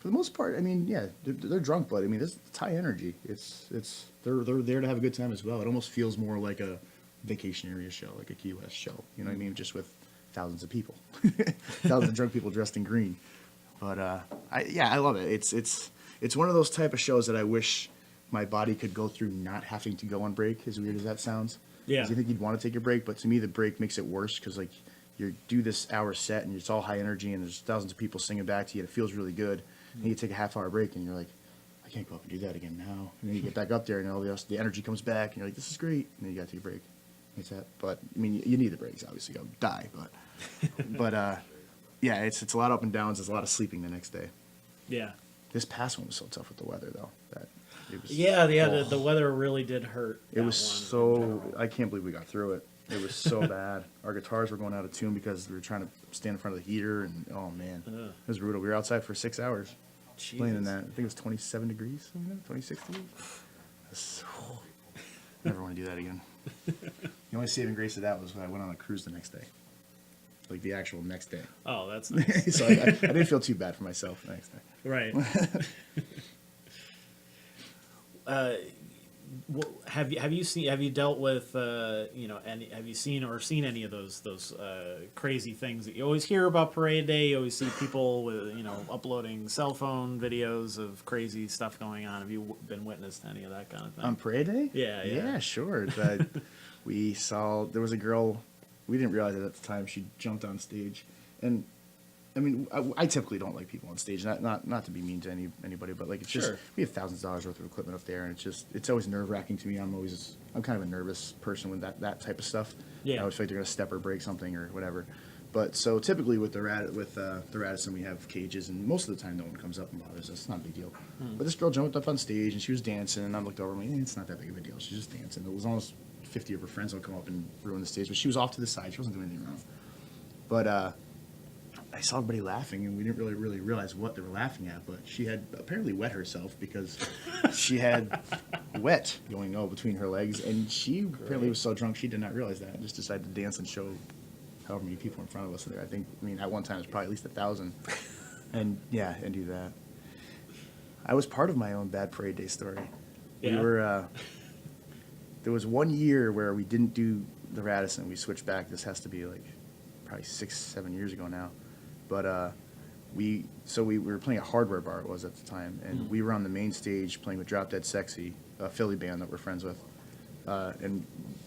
for the most part, I mean, yeah, they're drunk, but I mean, it's high energy. They're there to have a good time as well. It almost feels more like a vacation area show, like a Key West show. You know what I mean? Just with thousands of people, thousands of drunk people dressed in green. But I love it. It's one of those type of shows that I wish my body could go through not having to go on break. As weird as that sounds. Yeah. 'Cause you think you'd want to take a break, but to me, the break makes it worse because you do this hour set and it's all high energy and there's thousands of people singing back to you and it feels really good. And you take a half-hour break and you're like, I can't go up and do that again now. And then you get back up there and all the energy comes back and you're like, this is great. And then you got to take a break. That's that. But I mean, you need the breaks. Obviously, you'll die. But yeah, it's a lot of up and downs. There's a lot of sleeping the next day. Yeah. This past one was so tough with the weather though. That it was. The weather really did hurt. It was so. I can't believe we got through it. It was so bad. Our guitars were going out of tune because we were trying to stand in front of the heater, and oh man, it was brutal. We were outside for 6 hours playing in that. I think it was 27 degrees, 26 degrees. Never want to do that again. The only saving grace of that was when I went on a cruise the next day, like the actual next day. Oh, that's nice. So I didn't feel too bad for myself the next day. Right. Have you dealt with have you seen any of those crazy things that you always hear about Parade Day? You always see people with uploading cell phone videos of crazy stuff going on. Have you been witness to any of that kind of thing on Parade Day? Yeah, sure. We saw there was a girl, we didn't realize it at the time, she jumped on stage, and I mean, I typically don't like people on stage, not to be mean to anybody, but it's just, we have thousands of dollars worth of equipment up there, and it's always nerve-wracking to me. I'm kind of a nervous person with that type of stuff. Yeah. I always feel like they're going to step or break something or whatever. But so typically with the Radisson, we have cages, and most of the time no one comes up and bothers us. It's not a big deal. But this girl jumped up on stage, and she was dancing, and I looked over and I'm like, it's not that big of a deal. She's just dancing. It was almost 50 of her friends would come up and ruin the stage, but she was off to the side. She wasn't doing anything wrong. But I saw everybody laughing, and we didn't really realize what they were laughing at, but she had apparently wet herself because she had wet going between her legs, and she apparently was so drunk she did not realize that and just decided to dance and show however many people in front of us there. I mean, at one time it was probably at least 1,000. And do that. I was part of my own bad Parade Day story. Yeah. We were, there was one year where we didn't do the Radisson. We switched back. This has to be probably 6-7 years ago now. But we were playing a hardware bar, it was at the time, and we were on the main stage playing with Drop Dead Sexy, a Philly band that we're friends with. And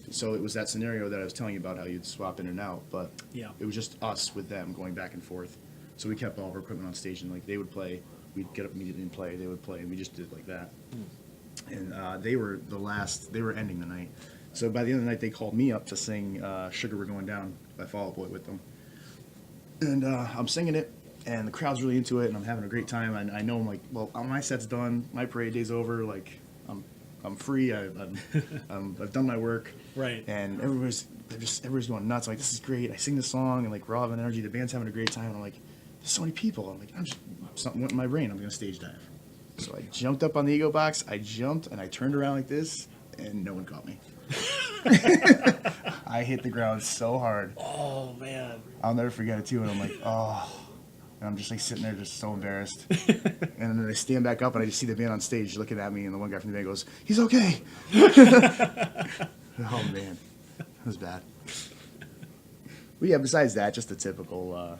so it was that scenario that I was telling you about, how you'd swap in and out, but it was just us with them going back and forth. So we kept all of our equipment on stage, and like they would play, we'd get up immediately and play, they would play, and we just did it like that. And they were ending the night. So by the end of the night, they called me up to sing Sugar We're Going Down by Fall Out Boy with them. And I'm singing it, and the crowd's really into it, and I'm having a great time. And I know I'm like, well, my set's done, my parade day's over, like I'm free, I've done my work. Right. And everybody's going nuts. I'm like, this is great. I sing the song, and like we're all having energy. The band's having a great time. And I'm like, there's so many people. I'm like, something went in my brain. I'm gonna stage dive. So I jumped up on the ego box. I jumped and I turned around like this, and no one caught me. I hit the ground so hard. Oh man. I'll never forget it too. And I'm like, oh. And I'm just like sitting there, just so embarrassed. And then I stand back up, and I just see the band on stage looking at me, and the one guy from the band goes, "He's okay." Oh man, that was bad. But yeah, besides that, just the typical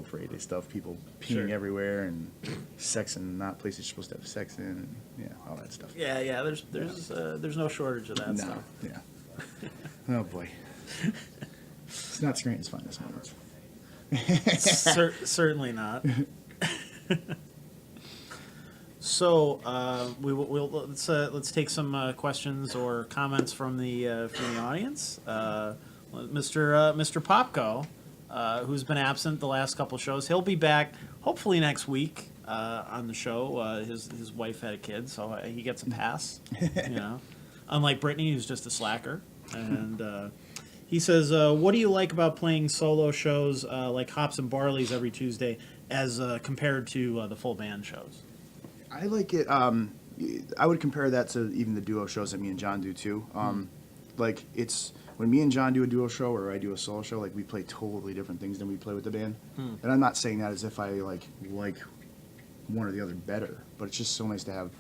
parade day stuff. People peeing everywhere and sex in not places you're supposed to have sex in, and all that stuff. Yeah. There's no shortage of that stuff. Yeah. Oh boy, it's not Scranton's finest moments. Certainly not. So let's take some questions or comments from the audience. Mr. Popko, who's been absent the last couple shows, he'll be back hopefully next week on the show. His wife had a kid, so he gets a pass. Unlike Brittany, who's just a slacker. And he says, what do you like about playing solo shows like Hops and Barley's every Tuesday as compared to the full band shows? I like it. I would compare that to even the duo shows that me and John do too. Like it's when me and John do a duo show or I do a solo show, like we play totally different things than we play with the band. And I'm not saying that as if I like one or the other better, but it's just so nice to have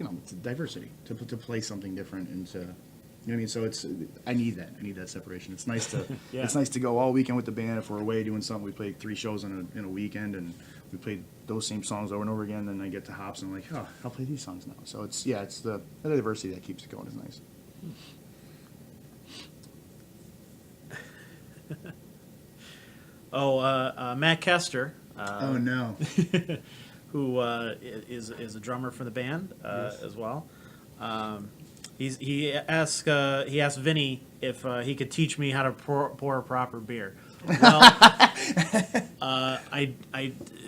it's a diversity to play something different and to. You know what I mean? So I need that separation. It's nice to it's nice to go all weekend with the band. If we're away doing something, we play 3 shows in a weekend, and we played those same songs over and over again. Then I get to Hops, and I'm like, oh, I'll play these songs now. So it's the diversity that keeps it going is nice. Matt Kester. Oh no. Who is a drummer for the band as well. He asked Vinny if he could teach me how to pour a proper beer. Well,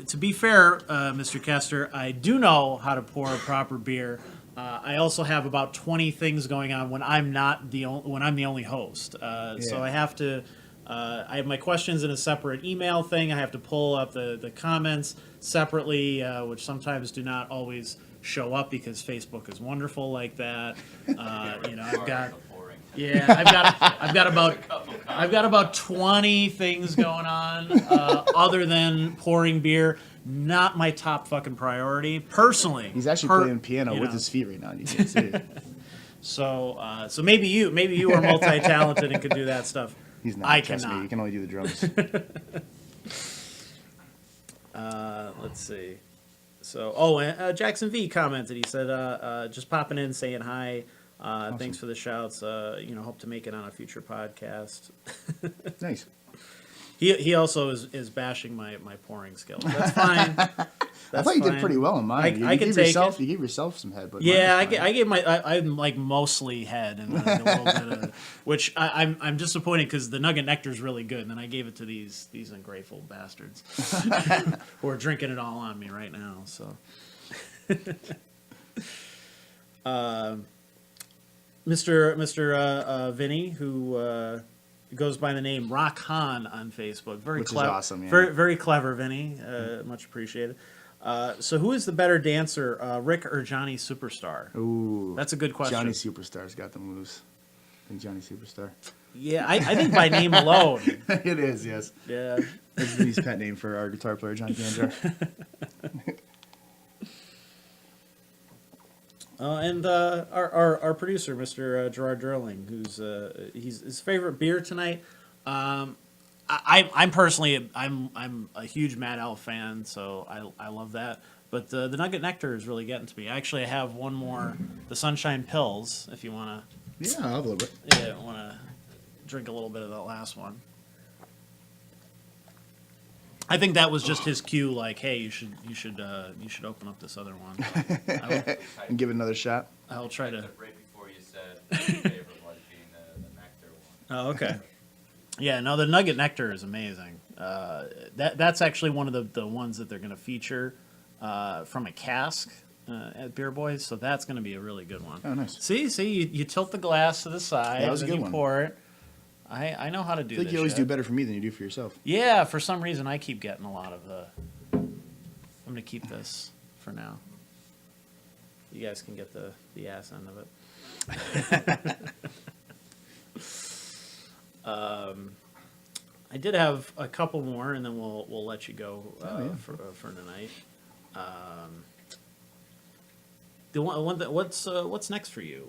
to be fair, Mr. Kester, I do know how to pour a proper beer. I also have about 20 things going on when I'm the only host. So I have to. I have my questions in a separate email thing. I have to pull up the comments separately, which sometimes do not always show up because Facebook is wonderful like that. I've got about 20 things going on other than pouring beer. Not my top fucking priority personally. He's actually playing piano with his feet right now. You can't see it. So maybe you are multi-talented and could do that stuff. He's not. I Trust cannot. me, he can only do the drums. Let's see. So, Jackson Vee commented. He said, just popping in, saying hi. Awesome. Thanks for the shouts. Hope to make it on a future podcast. Nice. He also is bashing my pouring skills. That's fine. I thought you did pretty well in mine. I can take it. You gave yourself some head, but yeah, I gave I'm like mostly head and a little bit of, which I'm disappointed because the Nugget Nectar is really good, and then I gave it to these ungrateful bastards who are drinking it all on me right now. So, Mr. Vinny, who goes by the name Rock Han on Facebook, which is awesome. Yeah. Very very clever, Vinny. Much appreciated. So who is the better dancer, Rick or Johnny Superstar? Ooh, that's a good question. Johnny Superstar's got the moves. I think Johnny Superstar. Yeah, I think by name alone. It is, yes. Yeah. That's Vinny's pet name for our guitar player, John Ganjar. And our producer, Mr. Gerard Durling, who's his favorite beer tonight. I'm personally I'm a huge Mad Elf fan, so I love that. But the Nugget Nectar is really getting to me. Actually, I have one more, the Sunshine Pills, if you want to. Yeah, I'll have a little bit. Yeah, want to drink a little bit of that last one. I think that was just his cue, like, hey, you should open up this other one. And give it another shot. I'll try to. Right before you said your favorite one being the nectar one. Oh, okay. Yeah, no, the Nugget Nectar is amazing. That's actually one of the ones that they're going to feature from a cask at Beer Boys, so that's going to be a really good one. Oh, nice. See, you tilt the glass to the side, That was a and good you one. pour it. I know how to do I think this you always shit. do better for me than you do for yourself. Yeah, for some reason I keep getting a lot of the. I'm going to keep this for now. You guys can get the ass end of it. I did have a couple more, and then we'll let you go for tonight. The one that what's next for you?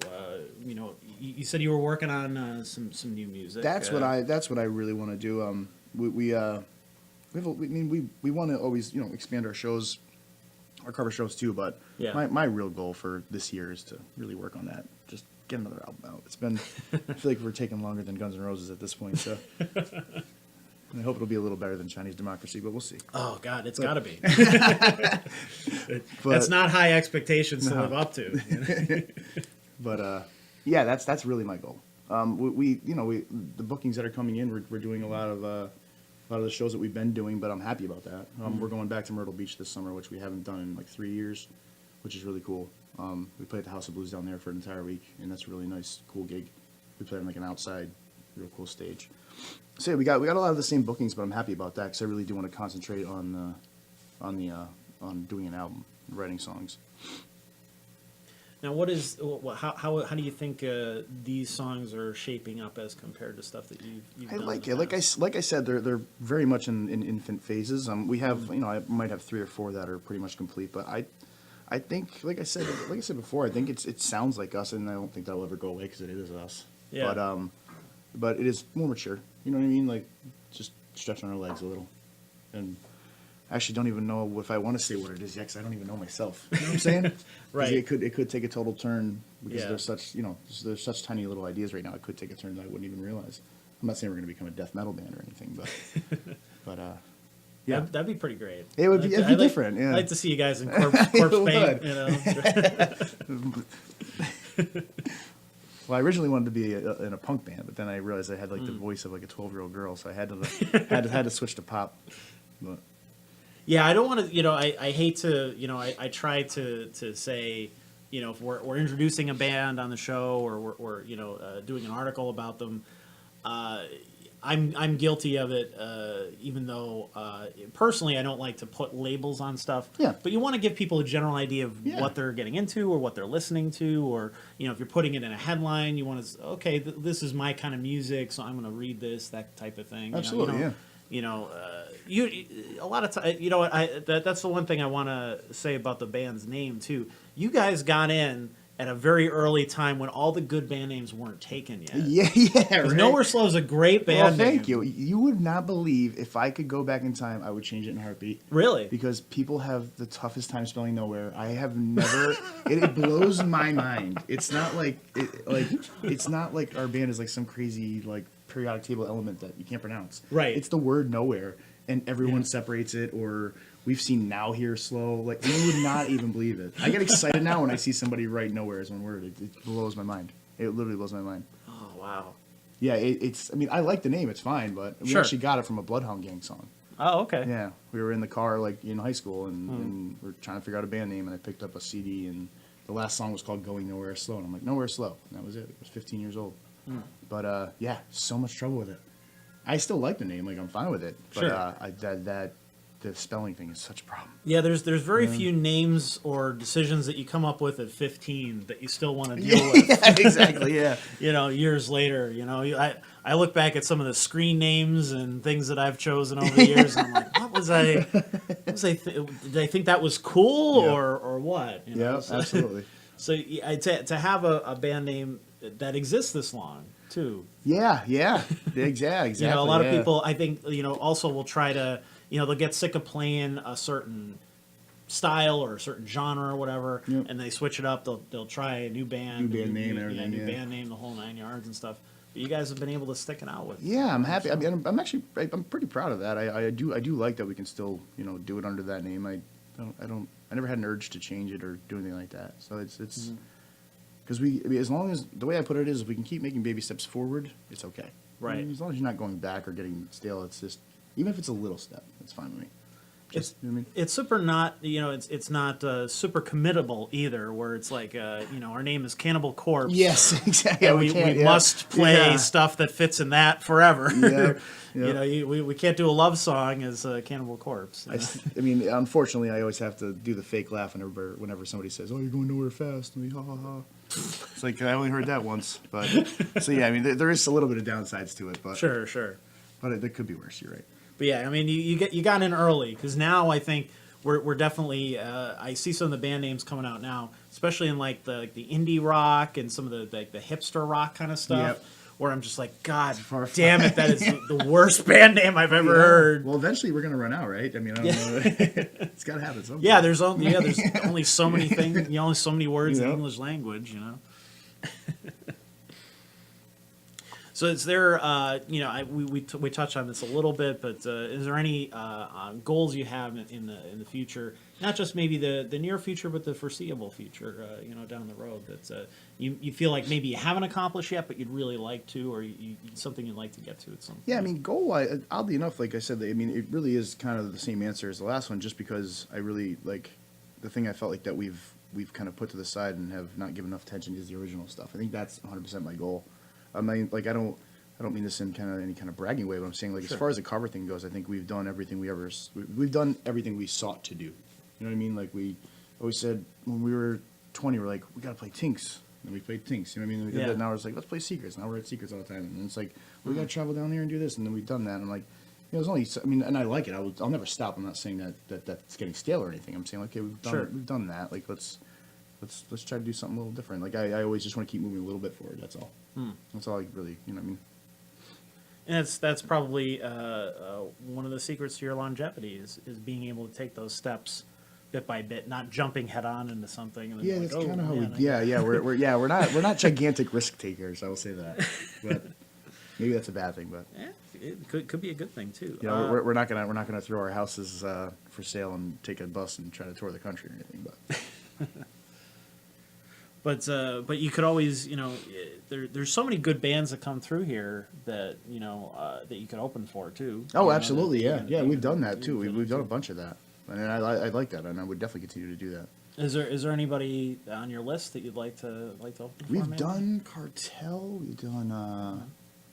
You said you were working on some new music. That's what I really want to do. We want to always expand our shows, our cover shows too. But Yeah. my real goal for this year is to really work on that. Just get another album out. It's been I feel like we're taking longer than Guns N' Roses at this point. So and I hope it'll be a little better than Chinese Democracy, but we'll see. Oh God, it's got to be. But, That's not high expectations to live up to. But yeah, that's really my goal. We the bookings that are coming in, we're doing a lot of the shows that we've been doing, but I'm happy about that. We're going back to Myrtle Beach this summer, which we haven't done in like 3 years, which is really cool. We played at the House of Blues down there for an entire week, and that's a really nice, cool gig. We played on like an outside, real cool stage. So yeah, we got a lot of the same bookings, but I'm happy about that because I really do want to concentrate on doing an album, writing songs. Now, how do you think these songs are shaping up as compared to stuff that you've I done like in it. the past? Like I said, they're very much in infant phases. We have I might have 3 or 4 that are pretty much complete, but I think like I said before, I think it sounds like us, and I don't think that'll ever go away because it is us. Yeah. But it is more mature. You know what I mean? Like just stretching our legs a little, and I actually don't even know if I want to say what it is yet because I don't even know myself. You know what I'm saying? 'Cause Right. It could take a total turn because Yeah. there's such tiny little ideas right now. It could take a turn that I wouldn't even realize. I'm not saying we're going to become a death metal band or anything, but yeah, That'd be pretty great. It would be- it'd be different, yeah. I'd like to see you guys in corpse paint. would. Well, I originally wanted to be in a punk band, but then I realized I had like the voice of like a 12-year-old girl, so I had to switch to pop. But Yeah, I don't want to. I hate to. I try to say, if we're introducing a band on the show or we're doing an article about them. I'm guilty of it, even though personally I don't like to put labels on stuff. Yeah. But you want to give people a general idea of Yeah. what they're getting into or what they're listening to, or if you're putting it in a headline, you want to this is my kind of music, so I'm going to read this, that type of thing. Absolutely, yeah. A lot of time, that's the one thing I want to say about the band's name too. You guys got in at a very early time when all the good band names weren't taken yet. yeah, right. Nowhere Slow is a great band Well, name. thank you. You would not believe if I could go back in time, I would change it in a heartbeat. Really? Because people have the toughest time spelling Nowhere. I have never. it blows my mind. It's not like it's not like our band is like some crazy like periodic table element that you can't pronounce. Right. It's the word Nowhere, and everyone separates it. Or we've seen Now Here Slow. Like you would not even believe it. I get excited now when I see somebody write Nowhere as one word. It blows my mind. It literally blows my mind. Oh, wow. Yeah, it's. I mean, I like the name. It's fine, but we Sure. actually got it from a Bloodhound Gang song. Oh, okay. Yeah, we were in the car like in high school, and we're trying to figure out a band name, and I picked up a CD, and the last song was called "Going Nowhere Slow," and I'm like, "Nowhere Slow," and that was it. I was 15 years old, but yeah, so much trouble with it. I still like the name, like I'm fine with it, but Sure. the spelling thing is such a problem. Yeah, there's very few names or decisions that you come up with at 15 that you still want to deal with. Yeah, exactly. Yeah. Years later. I look back at some of the screen names and things that I've chosen over the years, and I'm like, did I think that was cool Yeah. or what? Yeah, absolutely. So to have a band name that exists this long, too. Yeah, exactly. You know, a lot of yeah. people, I think, also will try to, they'll get sick of playing a certain style or a certain genre or whatever, Yep. and they switch it up. They'll try a new band, New band name and everything, new yeah. band name, the whole 9 yards and stuff. But you guys have been able to stick it out with. Yeah, I'm happy. I mean, I'm pretty proud of that. I do like that we can still, do it under that name. I never had an urge to change it or do anything like that. So it's because as long as the way I put it is, if we can keep making baby steps forward, it's okay. Right. I mean, as long as you're not going back or getting stale, it's just, even if it's a little step, it's fine with me. Just, you know what I mean? It's super not, it's not super committable either, where it's like, our name is Cannibal Corpse. Yes, exactly. And we must play stuff that fits in that forever. Yeah. We can't do a love song as Cannibal Corpse. I mean, unfortunately, I always have to do the fake laugh whenever somebody says, "Oh, you're going nowhere fast." And we, ha ha ha. It's like I only heard that once, but so yeah. I mean, there is a little bit of downsides to it, but Sure. but it could be worse. You're right. But yeah, I mean, you got in early, because now I think we're definitely. I see some of the band names coming out now, especially in like the indie rock and some of the hipster rock kind of stuff. Yep. Where I'm just like, God damn it, that is the worst band name I've ever heard. Well, eventually we're gonna run out, right? I mean, I don't know. It's got to happen sometime. Yeah, there's only so many things, only so many words in Yeah. the English language, So is there, we touched on this a little bit, but is there any goals you have in the future? Not just maybe the near future, but the foreseeable future, down the road that you feel like maybe you haven't accomplished yet, but you'd really like to, or something you'd like to get to at some point. Yeah, I mean, goal-wise, oddly enough, like I said, I mean, it really is kind of the same answer as the last one, just because I really, like, the thing I felt like that we've kind of put to the side and have not given enough attention is the original stuff. I think that's 100% my goal. I mean, like, I don't mean this in kind of any kind of bragging way, but I'm saying, like, Sure. as far as the cover thing goes, I think we've done everything we've done everything we sought to do. You know what I mean? Like, we always said when we were 20, we're like, we got to play Tinks. And we played Tinks. You know what I mean? And we did that. Now it's like, let's play Secrets. Now we're at Secrets all the time. And it's like, we got to travel down there and do this. And then we've done that. And I'm like, there's only, I mean, and I like it. I'll never stop. I'm not saying that's getting stale or anything. I'm saying, okay, we've done that. Like, let's try to do something a little different. Like, I always just want to keep moving a little bit forward. That's all. That's all I really, you know what I mean? And that's probably one of the secrets to your longevity is being able to take those steps bit by bit, not jumping head on into something. And then Yeah, like, that's kind of how man, we. Yeah, we're not gigantic risk takers. I will say that, but maybe that's a bad thing. But it could be a good thing too. you know, we're not gonna throw our houses for sale and take a bus and try to tour the country or anything. But But you could always, there's so many good bands that come through here that that you could open for too. oh, absolutely, that yeah, even- we've done that too. even We've done a too. bunch of that, and I like that, and I would definitely continue to do that. Is there anybody on your list that you'd like to open for? We've maybe? done Cartel. We've done.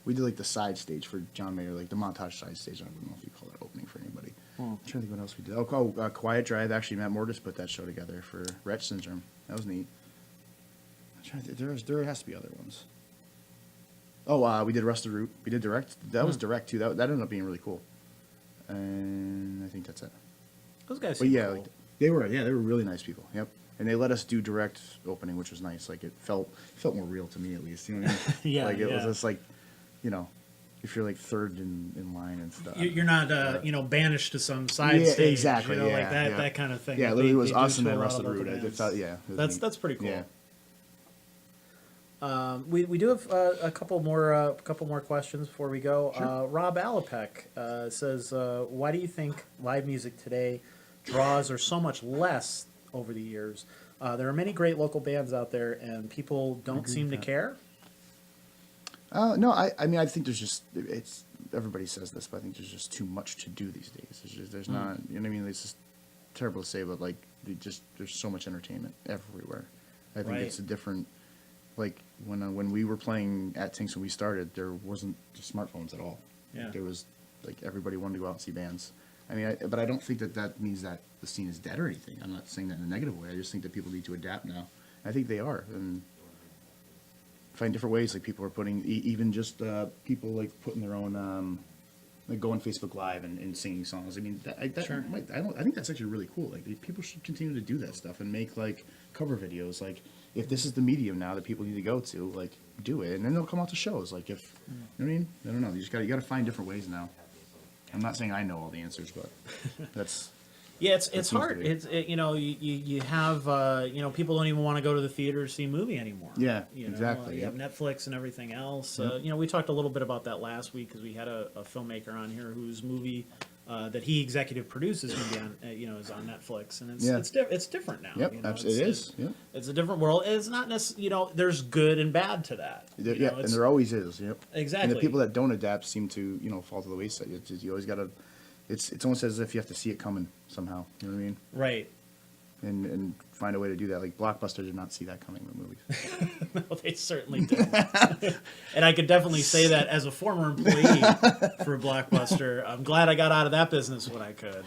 We did like the side stage for John Mayer, like the montage side stage. I don't know if you call that opening for anybody. I'm trying to think what else we did. Quiet Drive. Actually, Matt Mortis put that show together for Rett Syndrome. That was neat. I'm trying to think, there has to be other ones. Oh, we did Rusted Root. We did Direct. That was Direct too. That ended up being really cool. And I think that's it. Those guys. But seem yeah, cool. like, they were really nice people. Yep. And they let us do direct opening, which was nice. Like it felt more real to me at least. You know what I mean? Yeah, Like it was yeah. just like, if you're like third in line and stuff. You're not, banished to some side Yeah, stage. exactly, like yeah, that, yeah. that kind of thing. Yeah, They- literally it was they do awesome to and a lot Rusted of Root. other I bands. thought, yeah. it was neat. That's pretty cool. Yeah. We do have a couple more questions before we go. Sure. Rob Alapek says, "Why do you think live music today draws are so much less over the years? There are many great local bands out there, and people don't seem to care." No, I mean, I think it's everybody says this, but I think there's just too much to do these days. There's not, you know what I mean? It's just terrible to say, but like, there's so much entertainment everywhere. I think Right. it's a different, like, when we were playing at Tinks when we started, there wasn't just smartphones at all. Yeah. There was, like, everybody wanted to go out and see bands. I mean, but I don't think that means that the scene is dead or anything. I'm not saying that in a negative way. I just think that people need to adapt now. I think they are, and find different ways. Like people are putting, even just people like putting their own, like going Facebook Live and singing songs. I mean, I think that's actually really cool. Like people should continue to do that stuff and make like cover videos. Like if this is the medium now that people need to go to, like, do it, and then they'll come out to shows. Like, if you know what I mean, I don't know. You got to find different ways now. I'm not saying I know all the answers, but that's. Yeah, it's seems hard. to be. You have people don't even want to go to the theater to see a movie anymore. Yeah, You know, exactly. You have Yep. Netflix and everything else. Yep. We talked a little bit about that last week because we had a filmmaker on here whose movie that he executive produces is going to be on, is on Netflix, and Yeah. it's different now. Yep, It's, it is. Yep. It's a different world. It's not necessarily, there's good and bad to that. Yeah, and there always is. Yep. Exactly. And the people that don't adapt seem to, fall to the wayside. It's just, you always got to. It's almost as if you have to see it coming somehow. You know what I mean? Right. And find a way to do that. Like Blockbuster did not see that coming in the movies. No, they certainly did. And I could definitely say that as a former employee for Blockbuster. I'm glad I got out of that business when I could.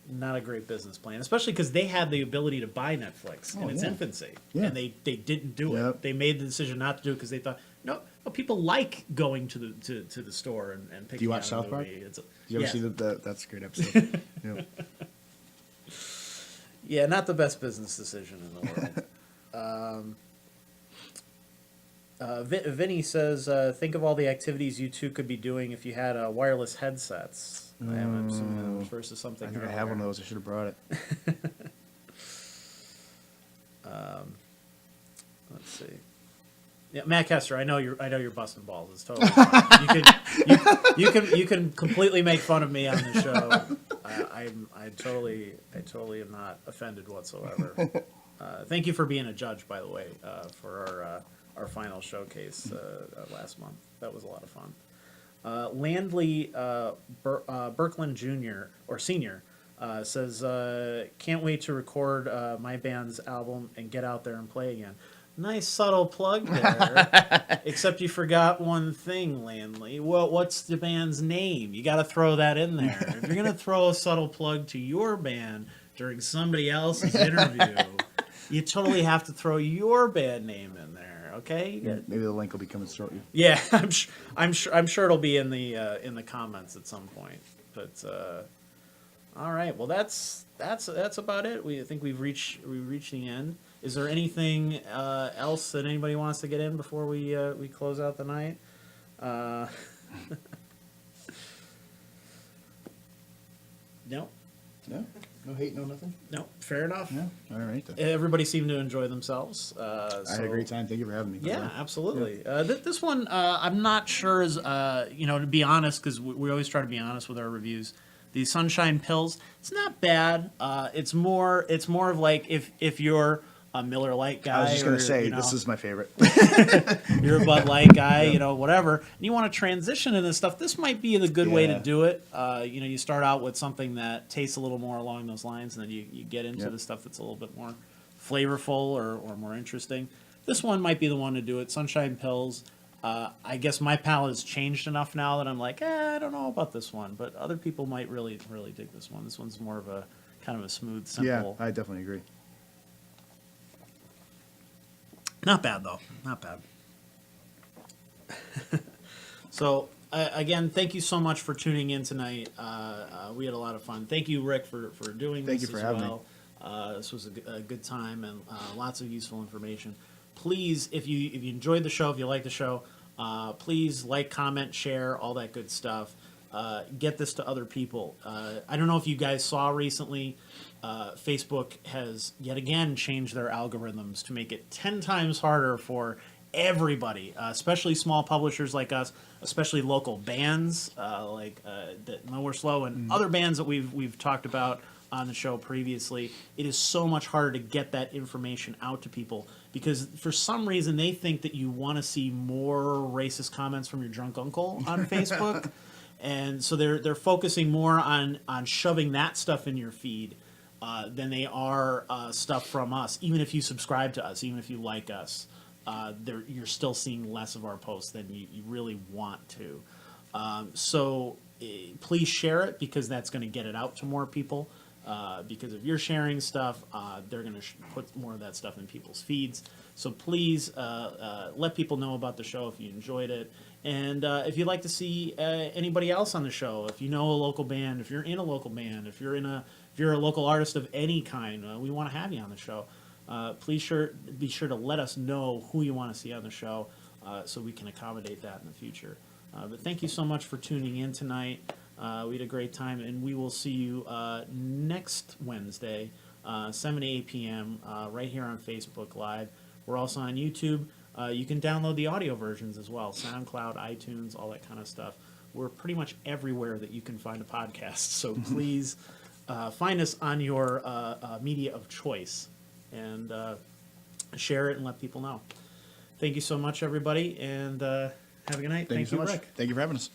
Not a great business plan, especially because they had the ability to buy Netflix in its yeah. infancy, Yeah. and they didn't do it. Yep. They made the decision not to do it because they thought, no, people like going to the store and picking Do you watch out South a Park? movie. Did you ever Yeah. see that's a great episode. Yep. Yeah, not the best business decision in the world. Vinny says, think of all the activities you two could be doing if you had wireless headsets. I haven't seen those versus something. I think I have one of those. I should have brought it. Let's see. Yeah, Matt Kester, I know you're busting balls. It's totally fine. You can completely make fun of me on the show. I totally am not offended whatsoever. Thank you for being a judge, by the way, for our final showcase last month. That was a lot of fun. Landley Birkland Jr. or Senior says, can't wait to record my band's album and get out there and play again. Nice subtle plug there. Except you forgot one thing, Landley. Well, what's the band's name? You got to throw that in there. If you're going to throw a subtle plug to your band during somebody else's interview, you totally have to throw your band name in there. Okay? Maybe the link will be coming shortly. Yeah, I'm sure it'll be in the comments at some point. But all right, well that's about it. I think we've reached the end. Is there anything else that anybody wants to get in before we close out the night? No, No hate, no nothing. no, fair enough. Yeah. All right then. Everybody seemed to enjoy themselves. I had a great time. Thank you for having me. Yeah, absolutely. This one, I'm not sure is, to be honest, because we always try to be honest with our reviews. The Sunshine Pills, it's not bad. It's more of like if you're a Miller Lite guy. I was just going or, to say, this is my favorite. you're a Bud Light guy, whatever, and you want to transition into this stuff, this might be the good way to Yeah. do it. You start out with something that tastes a little more along those lines, and then you get into Yep. the stuff that's a little bit more flavorful or more interesting. This one might be the one to do it. Sunshine Pills. I guess my palate has changed enough now that I'm like, I don't know about this one, but other people might really, really dig this one. This one's more of a kind of a smooth, simple. Yeah, I definitely agree. Not bad, though. Not bad. So, again, thank you so much for tuning in tonight. We had a lot of fun. Thank you, Rick, for doing Thank this you for as having well. This was a good time and lots of useful information. Please, if you enjoyed the show, if you like the show, please like, comment, share, all that good stuff. Get this to other people. I don't know if you guys saw recently, Facebook has yet again changed their algorithms to make it 10 times harder for everybody, especially small publishers like us, especially local bands that Nowhere Slow and other bands that we've talked about on the show previously. It is so much harder to get that information out to people because for some reason they think that you want to see more racist comments from your drunk uncle on Facebook. And so they're focusing more on shoving that stuff in your feed than they are stuff from us. Even if you subscribe to us, even if you like us, you're still seeing less of our posts than you really want to. So please share it because that's going to get it out to more people. Because if you're sharing stuff, they're going to put more of that stuff in people's feeds. So please let people know about the show if you enjoyed it. And if you'd like to see anybody else on the show, if you know a local band, if you're in a local band, if you're a local artist of any kind, we want to have you on the show. Please be sure to let us know who you want to see on the show, so we can accommodate that in the future. But thank you so much for tuning in tonight. We had a great time, and we will see you next Wednesday, 7 to 8 p.m. Right here on Facebook Live. We're also on YouTube. You can download the audio versions as well, SoundCloud, iTunes, all that kind of stuff. We're pretty much everywhere that you can find a podcast, so please find us on your media of choice and share it and let people know. Thank you so much, everybody, and have a good night. Thank you so much. Rick. Thank you for having us.